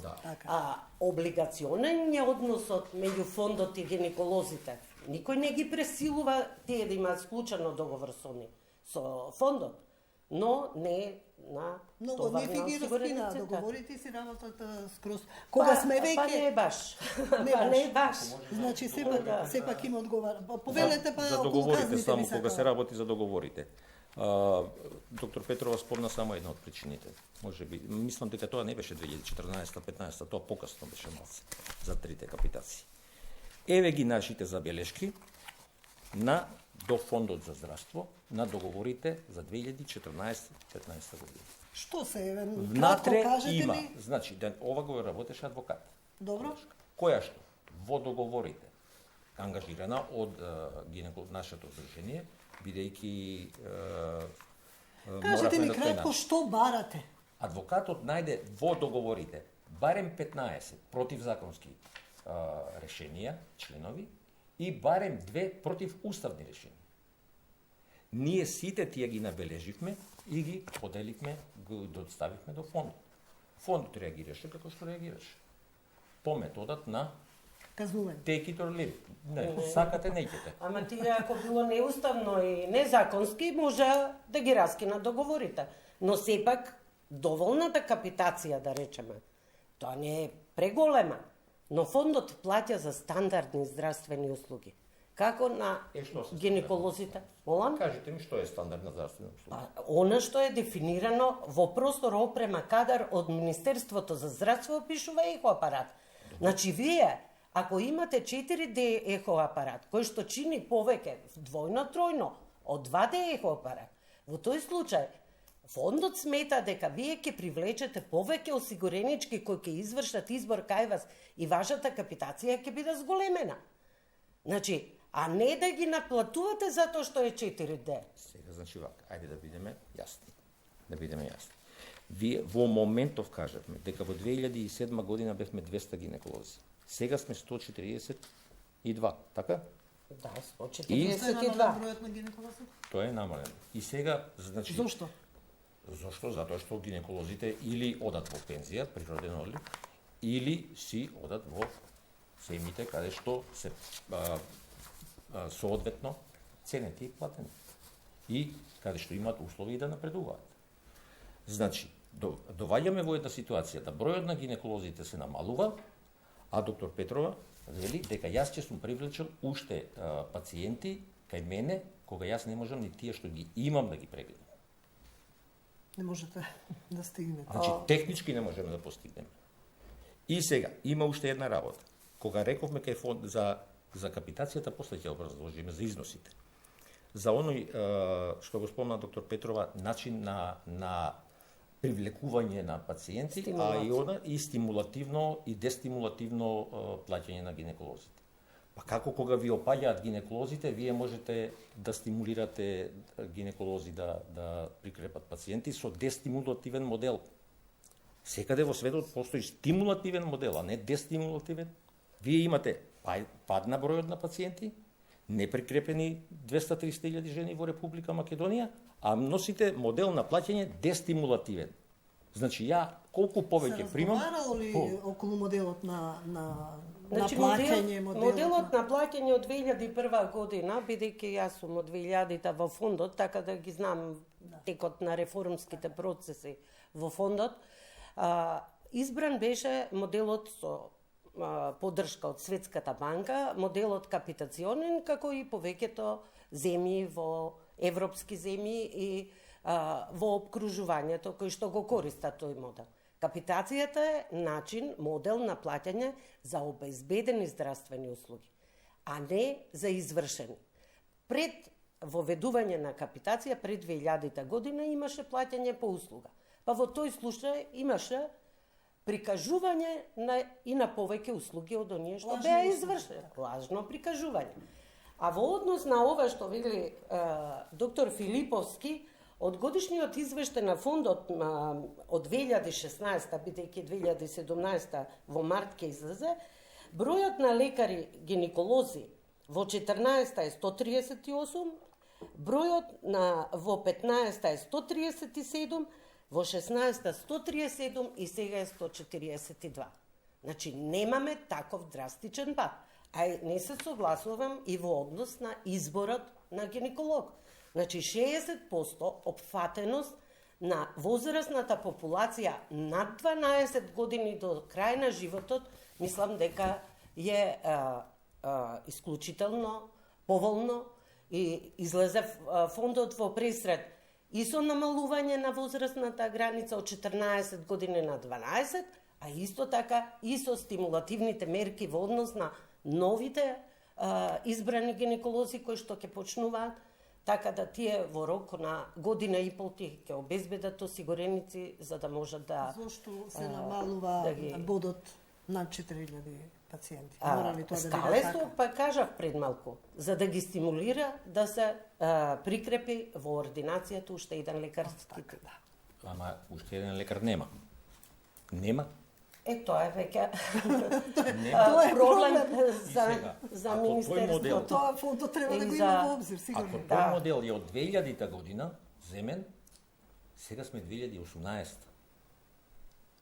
Облигационен е односот меѓу фондот и гинеколозите. Никој не ги пресилува тие да имаат склучено договор со фондот, но не на товар на осигурениците. Договорите си работата скроз. Кога сме веќе... Па не е баш. Не е баш. Значи, сепак им одговара. Повелете па... За договорите, само кога се работи за договорите. Доктор Петрова спомна само една од причините. Може би, мислам дека тоа не беше 2014-15, тоа покасно беше малце за 3 капитации. Еве ги нашите забелешки до Фондот за здравство на договорите за 2014-15 година. Што се еве? Внатре има, значи, ова го работеше адвокат. Добро. Која што во договорите ангажирана од нашето здружение, бидејќи кажете ми кратко што барате? Адвокатот најде во договорите барем 15 противзаконски решенија, членови, и барем 2 противуставни решенија. Ние сите тие ги набележивме и ги поделивме, ги доставивме до фондот. Фондот реагираше како што реагираше. По методот на казнување. Take it or leave. Не, сакате, неќете. Ама тие ако било неуставно и незаконски, може да ги раскинат договорите. Но сепак, доволната капитација, да речеме, тоа не е преголема, но фондот плаќа за стандардни здравствени услуги. Како на гинеколозите? Молам? Кажете ми што е стандардна здравствена услуга. Она што е дефинирано во простор опрема кадар од Министерството за здравство пишува ехо апарат. Значи вие, ако имате 4D ехо апарат, кој што чини повеќе, двојно-тројно, од 2D ехо апарат, во тој случај, фондот смета дека вие ќе привлечете повеќе осигуренички кои ќе извршат избор кај вас и вашата капитација ќе биде зголемена. Значи, а не да ги наплатувате затоа што е 4D. Сега, значи вака, ајде да бидеме јасни. Вие во моментов кажавме дека во 2007 година бевме 200 гинеколози. Сега сме 142, така? Да, 142. Бројот на гинеколози? Тоа е намалено. И сега, значи... Зошто? Зошто? Затоа што гинеколозите или одат во пензија, природен одлив, или си одат во земјите каде што се соодветно ценети и платени. И каде што имаат услови да напредуваат. Значи, доваѓаме во една ситуација да бројот на гинеколозите се намалува, а доктор Петрова вели дека јас ќе сум привлечил уште пациенти кај мене, кога јас не можам ни тие што ги имам да ги прегледам. Не можете да стигнете. Значи, технички не можеме да постигнеме. И сега, има уште една работа. Кога рековме кај фонд за капитацијата, после ќе образложиме за износите. За оној, што го спомна доктор Петрова, начин на привлекување на пациенти, и стимулативно и дестимулативно плаќање на гинеколозите. Па како кога ви опаѓаат гинеколозите, вие можете да стимулирате гинеколози да прикрепат пациенти со дестимулативен модел. Секаде во светот постои стимулативен модел, а не дестимулативен. Вие имате пад на бројот на пациенти, неприкрепени 200-300 жени во Република Македонија, а носите модел на плаќање дестимулативен. Значи, ја колку повеќе примам... Се разговарало ли околу моделот на Значи, плаќање, моделот на плаќање од 2001 година, бидејќи јас сум од 2000-та во фондот, така да ги знам текот на реформските процеси во фондот, избран беше моделот со поддршка од Светската банка, моделот капитационен, како и повеќето земји во европски земји и во обкружувањето кои што го користат тој модел. Капитацијата е начин, модел на плаќање за обезбедени здравствени услуги, а не за извршени. Пред воведување на капитација, пред 2000 година, имаше плаќање по услуга. Па во тој случај имаше прикажување и на повеќе услуги од оние што беа извршени. Лажно прикажување. А во однос на ова што вели доктор Филиповски, од годишниот извештај на фондот од 2016, бидејќи 2017 во март ќе излезе, бројот на лекари гинеколози во 14 е 138, бројот во 15 е 137, во 16 137 и сега е 142. Значи, немаме таков драстичен пат. А не се согласувам и во однос на изборот на гинеколог. Значи, 60% опфатеност на возрастната популација над 12 години до крај на животот, мислам дека е исклучително поволно и излезе фондот во пресред и со намалување на возрастната граница од 14 години на 12, а исто така и со стимулативните мерки во однос на новите избрани гинеколози кои што ќе почнуваат, така да тие во рок на година и пол ќе обезбедат осигуреници за да можат да... Зошто се намалува бодот над 4000 пациенти? Мора ли тоа да биде така? Па кажав пред малку, за да ги стимулира да се прикрепи во ординацијата уште еден лекарски тим. Ама уште еден лекар нема. Нема. Тоа е веќе Тоа е проблем за министерството. Тоа фондот треба да го има во обзир, сигурно. Ако тој модел е од 2000-та година, земен, сега сме 2018.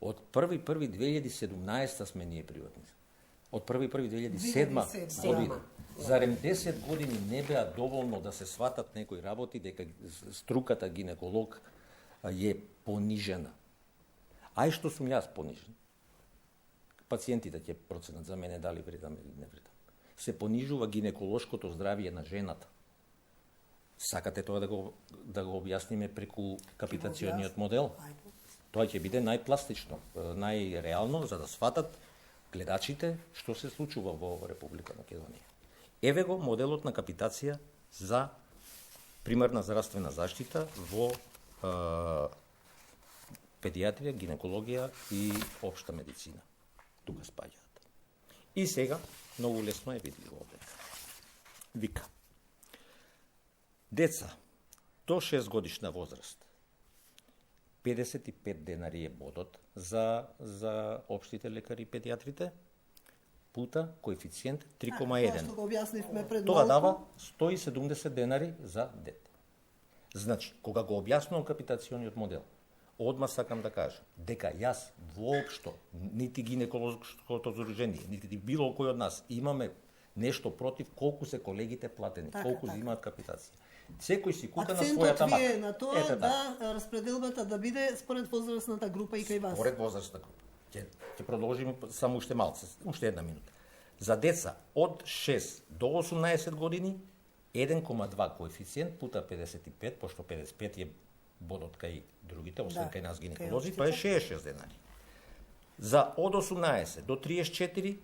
Од 1.1.2017 сме ние приватни. Од 1.1.2007 година. Зарем 10 години не беа доволно да се сватат некои работи дека струката гинеколог е понижена. Ај што сум јас понижен. Пациентите ќе проценат за мене дали вредам или не вредам. Се понижува гинеколошкото здравје на жената. Сакате тоа да го објасниме преку капитациониот модел? Тоа ќе биде најпластично, најреално, за да сватат гледачите што се случува во Република Македонија. Еве го моделот на капитација за примарна здравствена заштита во педиатрија, гинекологија и општа медицина. Тука спаѓаат. И сега, многу лесно е видливо овде. Вика. Деца до 6 годишна возраст 55 денари е бодот за општите лекари и педиатрите, пута коефициент 3,1. Тоа дава 170 денари за дете. Значи, кога го објаснувам капитациониот модел, одма сакам да кажам дека јас воопшто, нити гинеколошкото здружение, нити било кој од нас имаме нешто против колку се колегите платени, колку имаат капитација. Секој си кука на својата мака. Акцентот ви е на тоа да распределбата да биде според возрастната група и кај вас. Според возрастната група. Ќе продолжиме само уште малце, уште една минута. За деца од 6 до 18 години 1,2 коефициент пута 55, пошто 55 е бодот кај другите, освен кај нас гинеколози, тоа е 66 денари. За од 18 до 34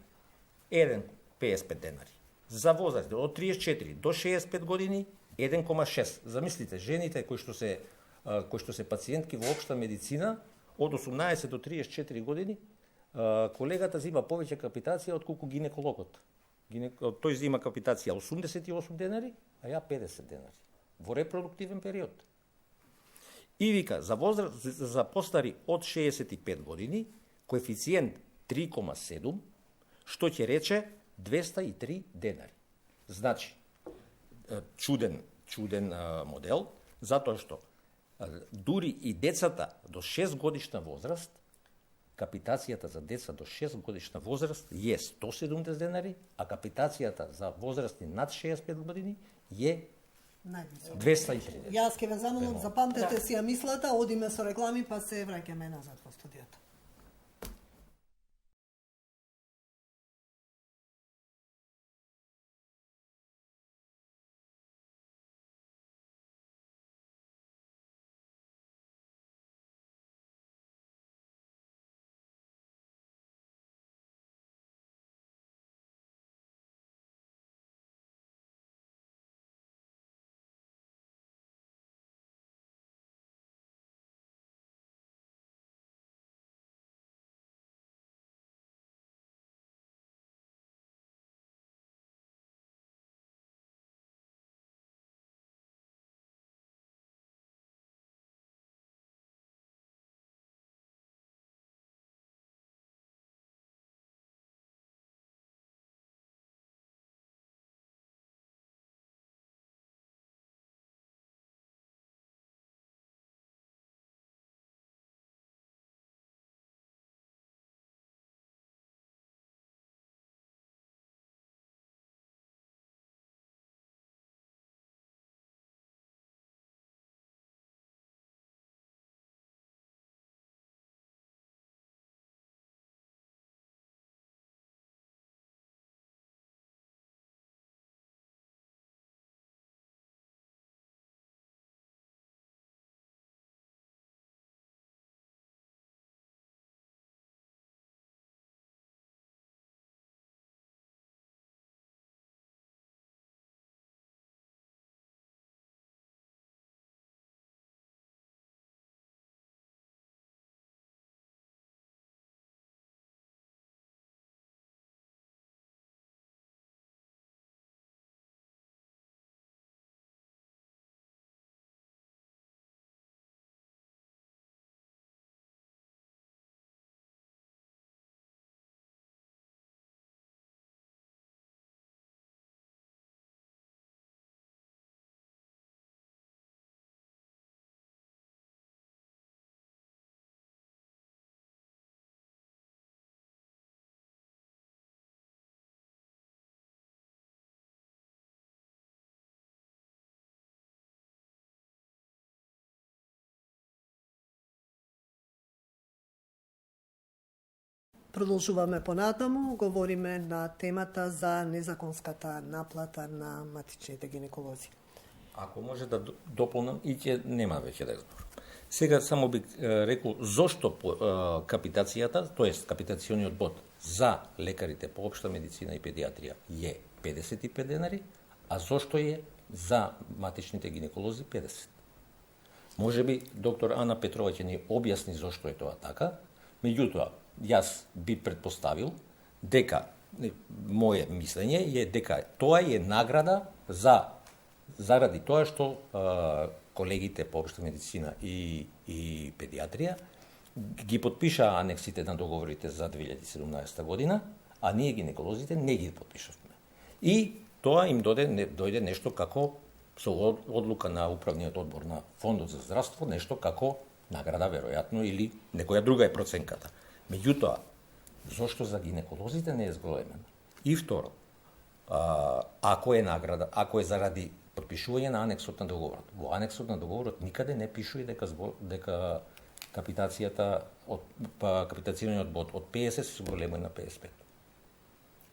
1,55 денари. За возраст од 34 до 65 години 1,6. Замислите, жените кои што се пациентки во општа медицина од 18 до 34 години, колегата зима повеќе капитација од колку гинекологот. Тој зима капитација 88 денари, а ја 50 денари во репродуктивен период. И вика, за постари од 65 години, коефициент 3,7, што ќе рече 203 денари. Значи, чуден модел, затоа што Дури и децата до 6 годишна возраст, капитацијата за деца до 6 годишна возраст е 170 денари, а капитацијата за возрастни над 65 години е 230. Јас ќе ве замолам, запамтете си ја мислата, одиме со реклами, па се враќаме назад во студиото. Продолжуваме понатаму, говориме на темата за незаконската наплата на матичните гинеколози. Ако може да дополнам, и ќе нема веќе да збор. Сега само би рекол зошто капитацијата, тоест капитациониот бод за лекарите по општа медицина и педиатрија е 55 денари, а зошто е за матичните гинеколози 50. Може би доктор Ана Петрова ќе ни објасни зошто е тоа така, меѓутоа јас би предпоставил дека моје мислење е дека тоа е награда заради тоа што колегите по општа медицина и педиатрија ги подпишаа анексите на договорите за 2017 година, а ние гинеколозите не ги подпишавме. И тоа им дојде нешто како со одлука на управниот одбор на Фондот за здравство, нешто како награда веројатно или некоја друга е проценката. Меѓутоа, зошто за гинеколозите не е зголемено? И второ, ако е награда, ако е заради подпишување на анексот на договорот, во анексот на договорот никаде не пишува дека капитациониот бод од 50 се зголемува на 55.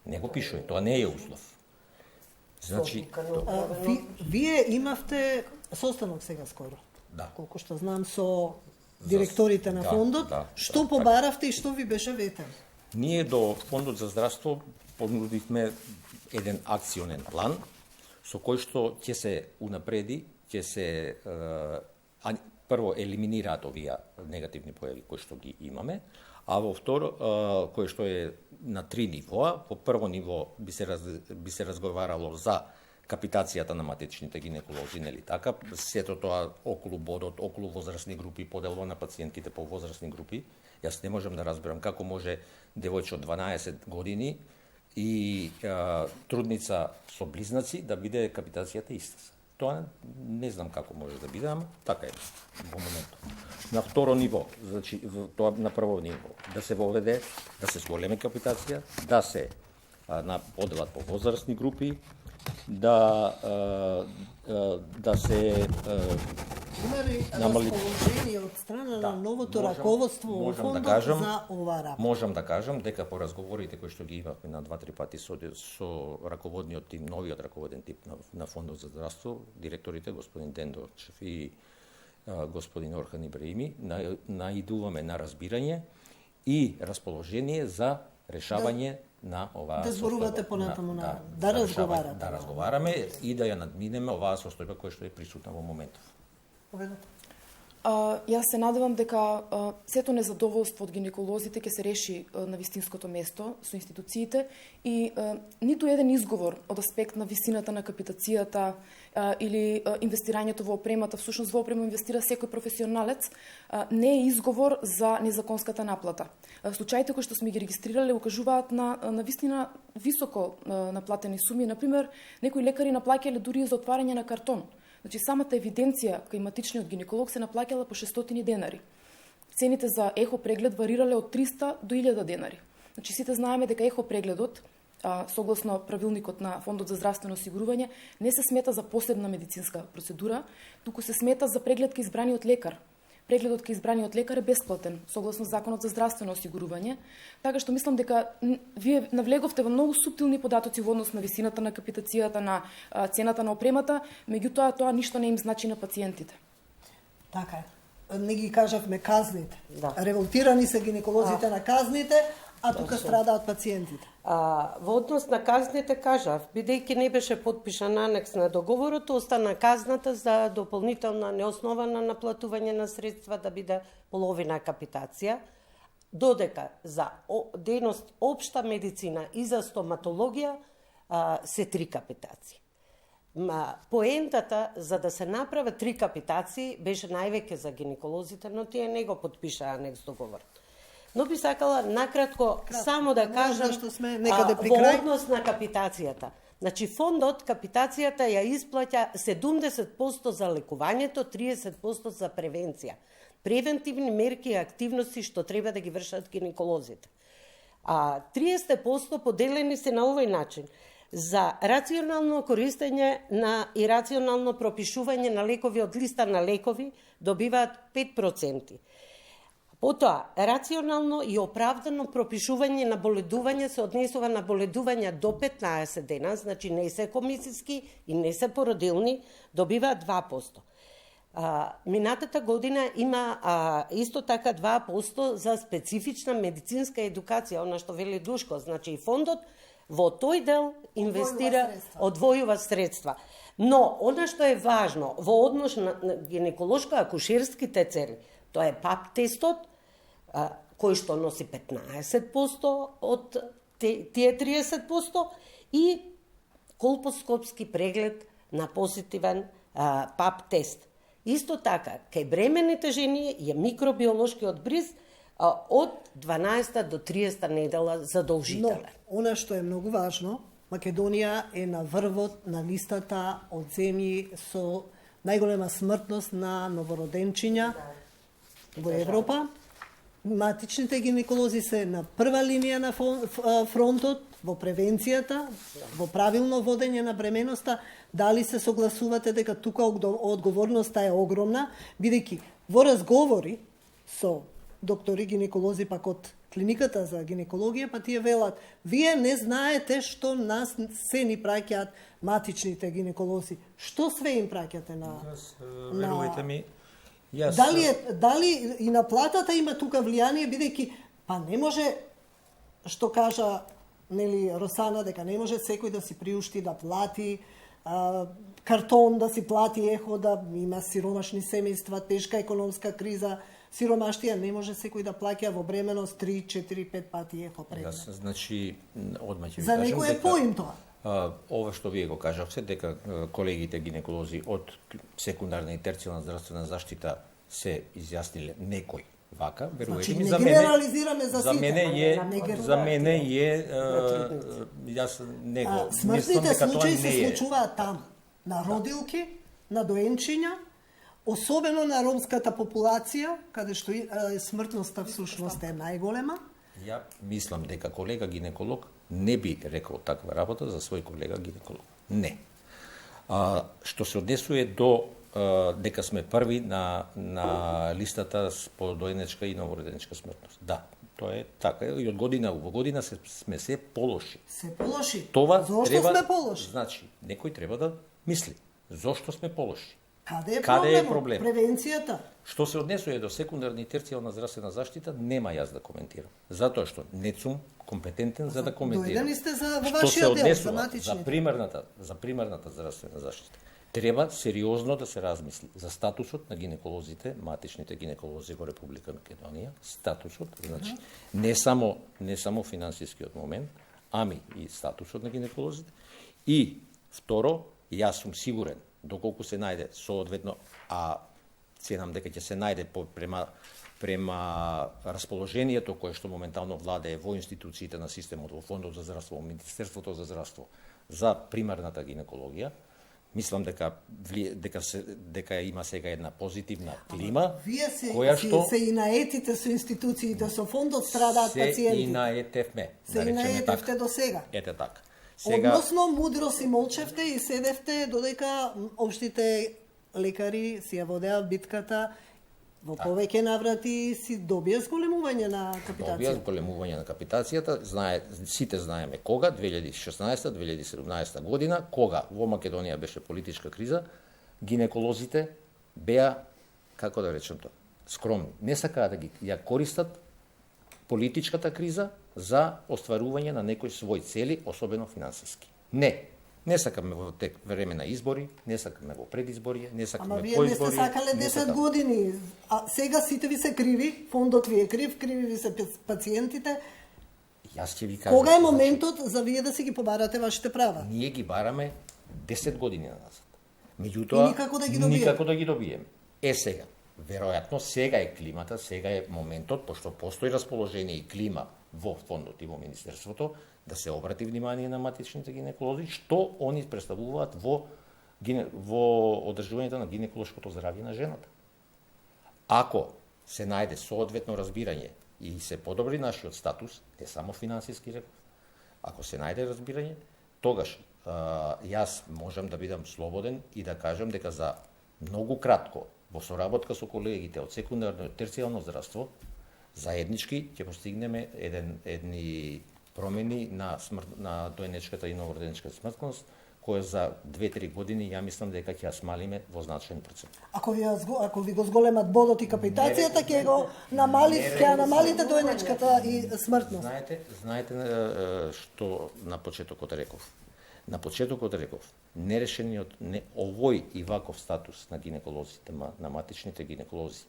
Не го пишува, тоа не е услов. Значи, вие имавте состанок сега скоро. Да. Колку што знам со директорите на фондот, што побаравте и што ви беше ветен? Ние до Фондот за здравство понудивме еден акционен план со кој што ќе се унапреди, ќе се прво елиминираат овие негативни појави кои што ги имаме, а во второ кој што е на 3 нивоа. По прво ниво би се разговарало за капитацијата на матичните гинеколози, нели така? Сето тоа околу бодот, околу возрастни групи, поделба на пациентите по возрастни групи. Јас не можам да разберам како може девојче од 12 години и трудница со близнаци да биде капитацијата иста. Тоа не знам како може да биде, ама така е во моментот. На второ ниво, значи тоа на прво ниво, да се воведе, да се зголеми капитација, да се поделат по возрастни групи, да се има ли расположение од страна на новото раководство во фондот за оваа работа? Можам да кажам дека по разговорите кои што ги имавме на 2-3 пати со раководниот тим, новиот раководен тип на фондот за здравство, директорите господин Дендовчев и господин Орхан Ибраими, наидуваме на разбирање и расположение за решавање на оваа да зборувате понатаму да разговарате. Да разговараме и да ја надминеме оваа состојба која што е присутна во моментов. Јас се надевам дека сето незадоволство од гинеколозите ќе се реши на вистинското место со институциите и ниту еден изговор од аспект на висината на капитацијата или инвестирањето во опремата, всушност во опрема инвестира секој професионалец, не е изговор за незаконската наплата. Случаите кои што сме ги регистрирале укажуваат на вистина високо наплатени суми, например, некои лекари наплаќале дури за отварање на картон. Значи, самата евиденција кај матичниот гинеколог се наплаќала по 600 денари. Цените за ехо преглед варирале од 300 до 1000 денари. Значи, сите знаеме дека ехо прегледот, согласно правилникот на Фондот за здравствено осигурување, не се смета за посебна медицинска процедура, туку се смета за преглед кај избраниот лекар. Прегледот кај избраниот лекар е бесплатен, согласно Законот за здравствено осигурување, така што мислам дека вие навлеговте во многу суптилни податоци во однос на висината на капитацијата, на цената на опремата, меѓутоа тоа ништо не им значи на пациентите. Така е. Не ги кажавме казните. Да. Револтирани се гинеколозите на казните, а тука страдаат пациентите. Во однос на казните кажав, бидејќи не беше подпишан анекс на договорот, остана казната за дополнителна неоснована наплатување на средства да биде половина капитација, додека за дејност општа медицина и за стоматологија се 3 капитации. Поентата за да се направат 3 капитации беше највеќе за гинеколозите, но тие не го подпишаа анекс договорот. Но би сакала накратко само да кажам во однос на капитацијата. Значи, фондот капитацијата ја исплаќа 70% за лекувањето, 30% за превенција. Превентивни мерки и активности што треба да ги вршат гинеколозите. 30% поделени се на овој начин. За рационално користење и рационално пропишување на лекови од листа на лекови добиваат 5%. Потоа, рационално и оправдано пропишување на боледување се однесува на боледувања до 15 дена, значи не се комисиски и не се породилни, добива 2%. Минатата година има исто така 2% за специфична медицинска едукација, она што вели Душко, значи и фондот во тој дел инвестира, одвојува средства. Но, она што е важно, во однос на гинеколошко-акушерските цели, тоа е ПАП тестот, кој што носи 15% од тие 30% и колпоскопски преглед на позитивен ПАП тест. Исто така, кај бремените жени е микробиолошкиот бриз од 12 до 30 недела задолжителен. Но, она што е многу важно, Македонија е на врвот на листата од земји со најголема смртност на новороденчиња во Европа. Матичните гинеколози се на прва линија на фронтот во превенцијата, во правилно водење на бременоста. Дали се согласувате дека тука одговорноста е огромна, бидејќи во разговори со доктори гинеколози пак од клиниката за гинекологија, па тие велат, вие не знаете што нас се ни праќаат матичните гинеколози. Што све им праќате на... Верувајте ми, Дали и на платата има тука влијание, бидејќи па не може, што кажа нели Росана, дека не може секој да си приушти да плати картон, да си плати ехо, да има сиромашни семејства, тешка економска криза, сиромаштија, не може секој да плаќа во бременост 3, 4, 5 пати ехо преглед. Значи, одма ќе ви за кажам некој е поим тоа. Ова што вие го кажавте, дека колегите гинеколози од секундарна и терцијална здравствена заштита се изјасниле некој вака, верувајте ми, за генерализираме за сите. За мене е јас не го смртните случаи се случуваат таму, на родилки на доенчиња, особено на ромската популација, каде што смртноста всушност е најголема. Ја мислам дека колега гинеколог не би рекол таква работа за свој колега гинеколог. Не. Што се однесува до дека сме први на листата по доенечка и новороденечка смртност. Да, тоа е така и од година во година сме се полоши. Се полоши? Това зошто треба, сме полоши? Значи, некој треба да мисли. Зошто сме полоши? Каде е проблем? Превенцијата? Што се однесува до секундарна и терцијална здравствена заштита, нема јас да коментирам. Затоа што не сум компетентен за да коментирам. Дојдени сте за што се вашиот дел, однесува за примерната здравствена заштита. Треба сериозно да се размисли за статусот на гинеколозите, матичните гинеколози во Република Македонија, статусот, значи не само финансискиот момент, ами и статусот на гинеколозите. И второ, јас сум сигурен, доколку се најде соодветно, а ценам дека ќе се најде према расположението кое што моментално владее во институциите на системот, во Фондот за здравство, во Министерството за здравство, за примарната гинекологија, мислам дека има сега една позитивна клима, која што се и наетите со институциите, со фондот страдаат пациенти. Се и наетевме. Се и наетевте до сега. Ете така. Односно, мудро си молчевте и седевте додека општите лекари си ја водеа битката во повеќе наврати си добија зголемување на капитацијата. Добија зголемување на капитацијата, сите знаеме кога, 2016-2017 година, кога во Македонија беше политичка криза, гинеколозите беа, како да речем тоа, скромни. Не сакаа да ја користат политичката криза за остварување на некои своји цели, особено финансиски. Не сакаме во тек време на избори, не сакаме во предизбори, не сакаме по избори. Ама вие не сте сакале 10 години, а сега сите ви се криви, фондот ви е крив, криви ви се пациентите. Јас ќе ви кажам. Кога е моментот за вие да си ги побарате вашите права? Ние ги бараме 10 години назад. Меѓутоа, никако да ги добиеме. Сега, веројатно сега е климата, сега е моментот, пошто постои расположение и клима во фондот и во Министерството, да се обрати внимание на матичните гинеколози, што они представуваат во одржувањето на гинеколошкото здравје на жената. Ако се најде соодветно разбирање и се подобри нашиот статус, не само финансиски реков, ако се најде разбирање, тогаш јас можам да бидам слободен и да кажам дека за многу кратко, во соработка со колегите од секундарно и терцијално здравство, заеднички ќе постигнеме едни промени на доенечката и новороденечка смртност, која за 2-3 години ја мислам дека ќе ја смалиме во значаен процент. Ако ви го зголемат бодот и капитацијата, ќе ја намалите доенечката и смртност. Знаете што на почетокот реков. На почетокот реков, нерешениот овој и ваков статус на гинеколозите, на матичните гинеколози,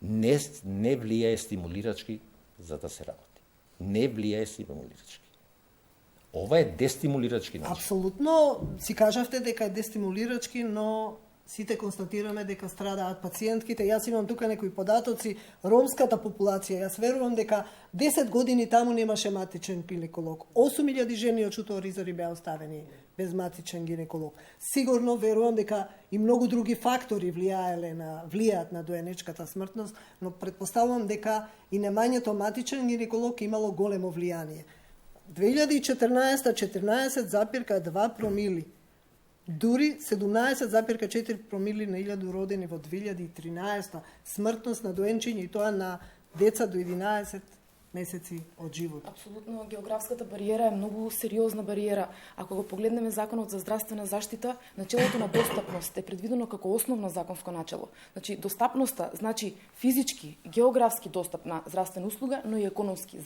не влијае стимулирачки за да се работи. Не влијае стимулирачки. Ова е дестимулирачки начин. Апсолутно, си кажавте дека е дестимулирачки, но сите констатираме дека страдаат пациентките. Јас имам тука некои податоци, ромската популација, јас верувам дека 10 години таму немаше матичен гинеколог. 8000 жени од Чутовар Изори беа оставени без матичен гинеколог. Сигурно верувам дека и многу други фактори влијаат на доенечката смртност, но претпоставувам дека и немањето матичен гинеколог имало големо влијание. 2014 14,2 промили. Дури 17,4 промили на 1000 родени во 2013 смртност на доенчиња и тоа на деца до 11 месеци од живот. Апсолутно, географската бариера е многу сериозна бариера. Ако го погледнеме Законот за здравствена заштита, начелото на достапност е предвидено како основно законско начело. Значи, достапноста значи физички, географски достап на здравствена услуга, но и економски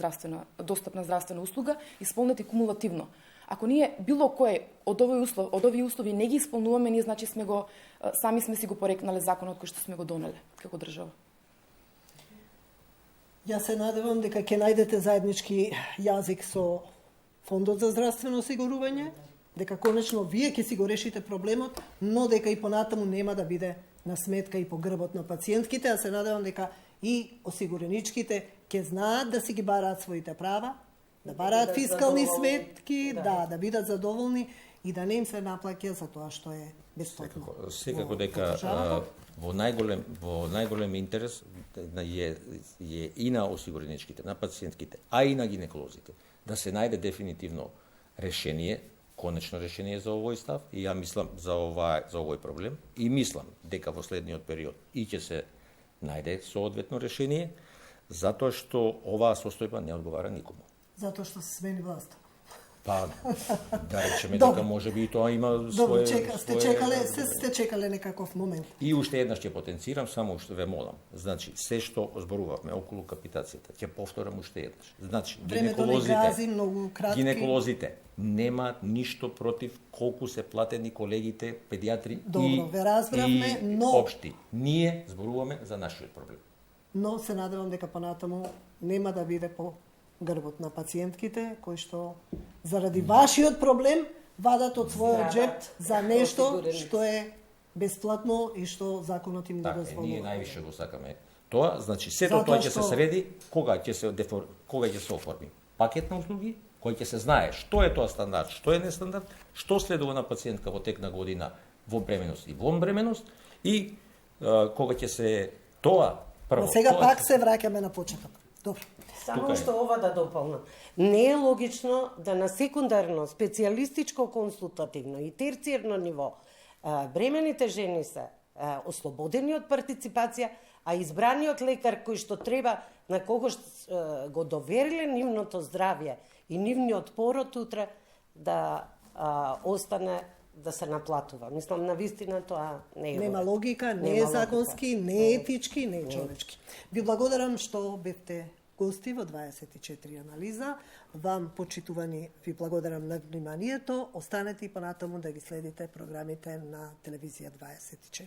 достап на здравствена услуга, исполнети кумулативно. Ако ние било кој од овие услови не ги исполнуваме, ние значи сами сме си го порекнале законот кој што сме го донеле како држава. Јас се надевам дека ќе најдете заеднички јазик со Фондот за здравствено осигурување, дека конечно вие ќе си го решите проблемот, но дека и понатаму нема да биде на сметка и по грбот на пациентките, а се надевам дека и осигуреничките ќе знаат да си ги бараат своите права, да бараат фискални сметки, да бидат задоволни и да не им се наплаќа за тоа што е бесплатно. Секако дека во најголем интерес е и на осигуреничките, на пациентките, а и на гинеколозите, да се најде дефинитивно решение, конечно решение за овој став, и ја мислам за овој проблем, и мислам дека во следниот период и ќе се најде соодветно решение, затоа што оваа состојба не одговара никому. Затоа што се смени власта. Па, да речеме дека може би и тоа има свое... Сте чекале некаков момент. И уште еднаш ќе потенцирам, само уште ве молам. Значи, се што зборувавме околу капитацијата, ќе повторам уште еднаш. Значи, гинеколозите немаат ништо против колку се платени колегите педиатри и општи. Ние зборуваме за нашиот проблем. Но се надевам дека понатаму нема да биде по грбот на пациентките, кои што заради вашиот проблем вадат од својот джеп за нешто што е бесплатно и што законот им не дозволува. Ние највише го сакаме тоа, значи сето тоа ќе се среди кога ќе се оформи пакет на услуги, кој ќе се знае што е тоа стандард, што е нестандард, што следува на пациентка во тек на година во бременост и вон бременост и кога ќе се тоа прво. Но сега пак се враќаме на почеток. Добро. Само што ова да дополнам. Не е логично да на секундарно, специјалистичко, консултативно и терцијерно ниво бремените жени се ослободени од партиципација, а избраниот лекар кој што треба, на кого го довериле нивното здравје и нивниот пород утре, да остане да се наплатува. Мислам, навистина тоа не е. Нема логика, не е законски, не е етички, не е човечки. Ви благодарам што бевте гости во 24 анализа. Вам, почитувани, ви благодарам на вниманието. Останете и понатаму да ги следите програмите на телевизија 24.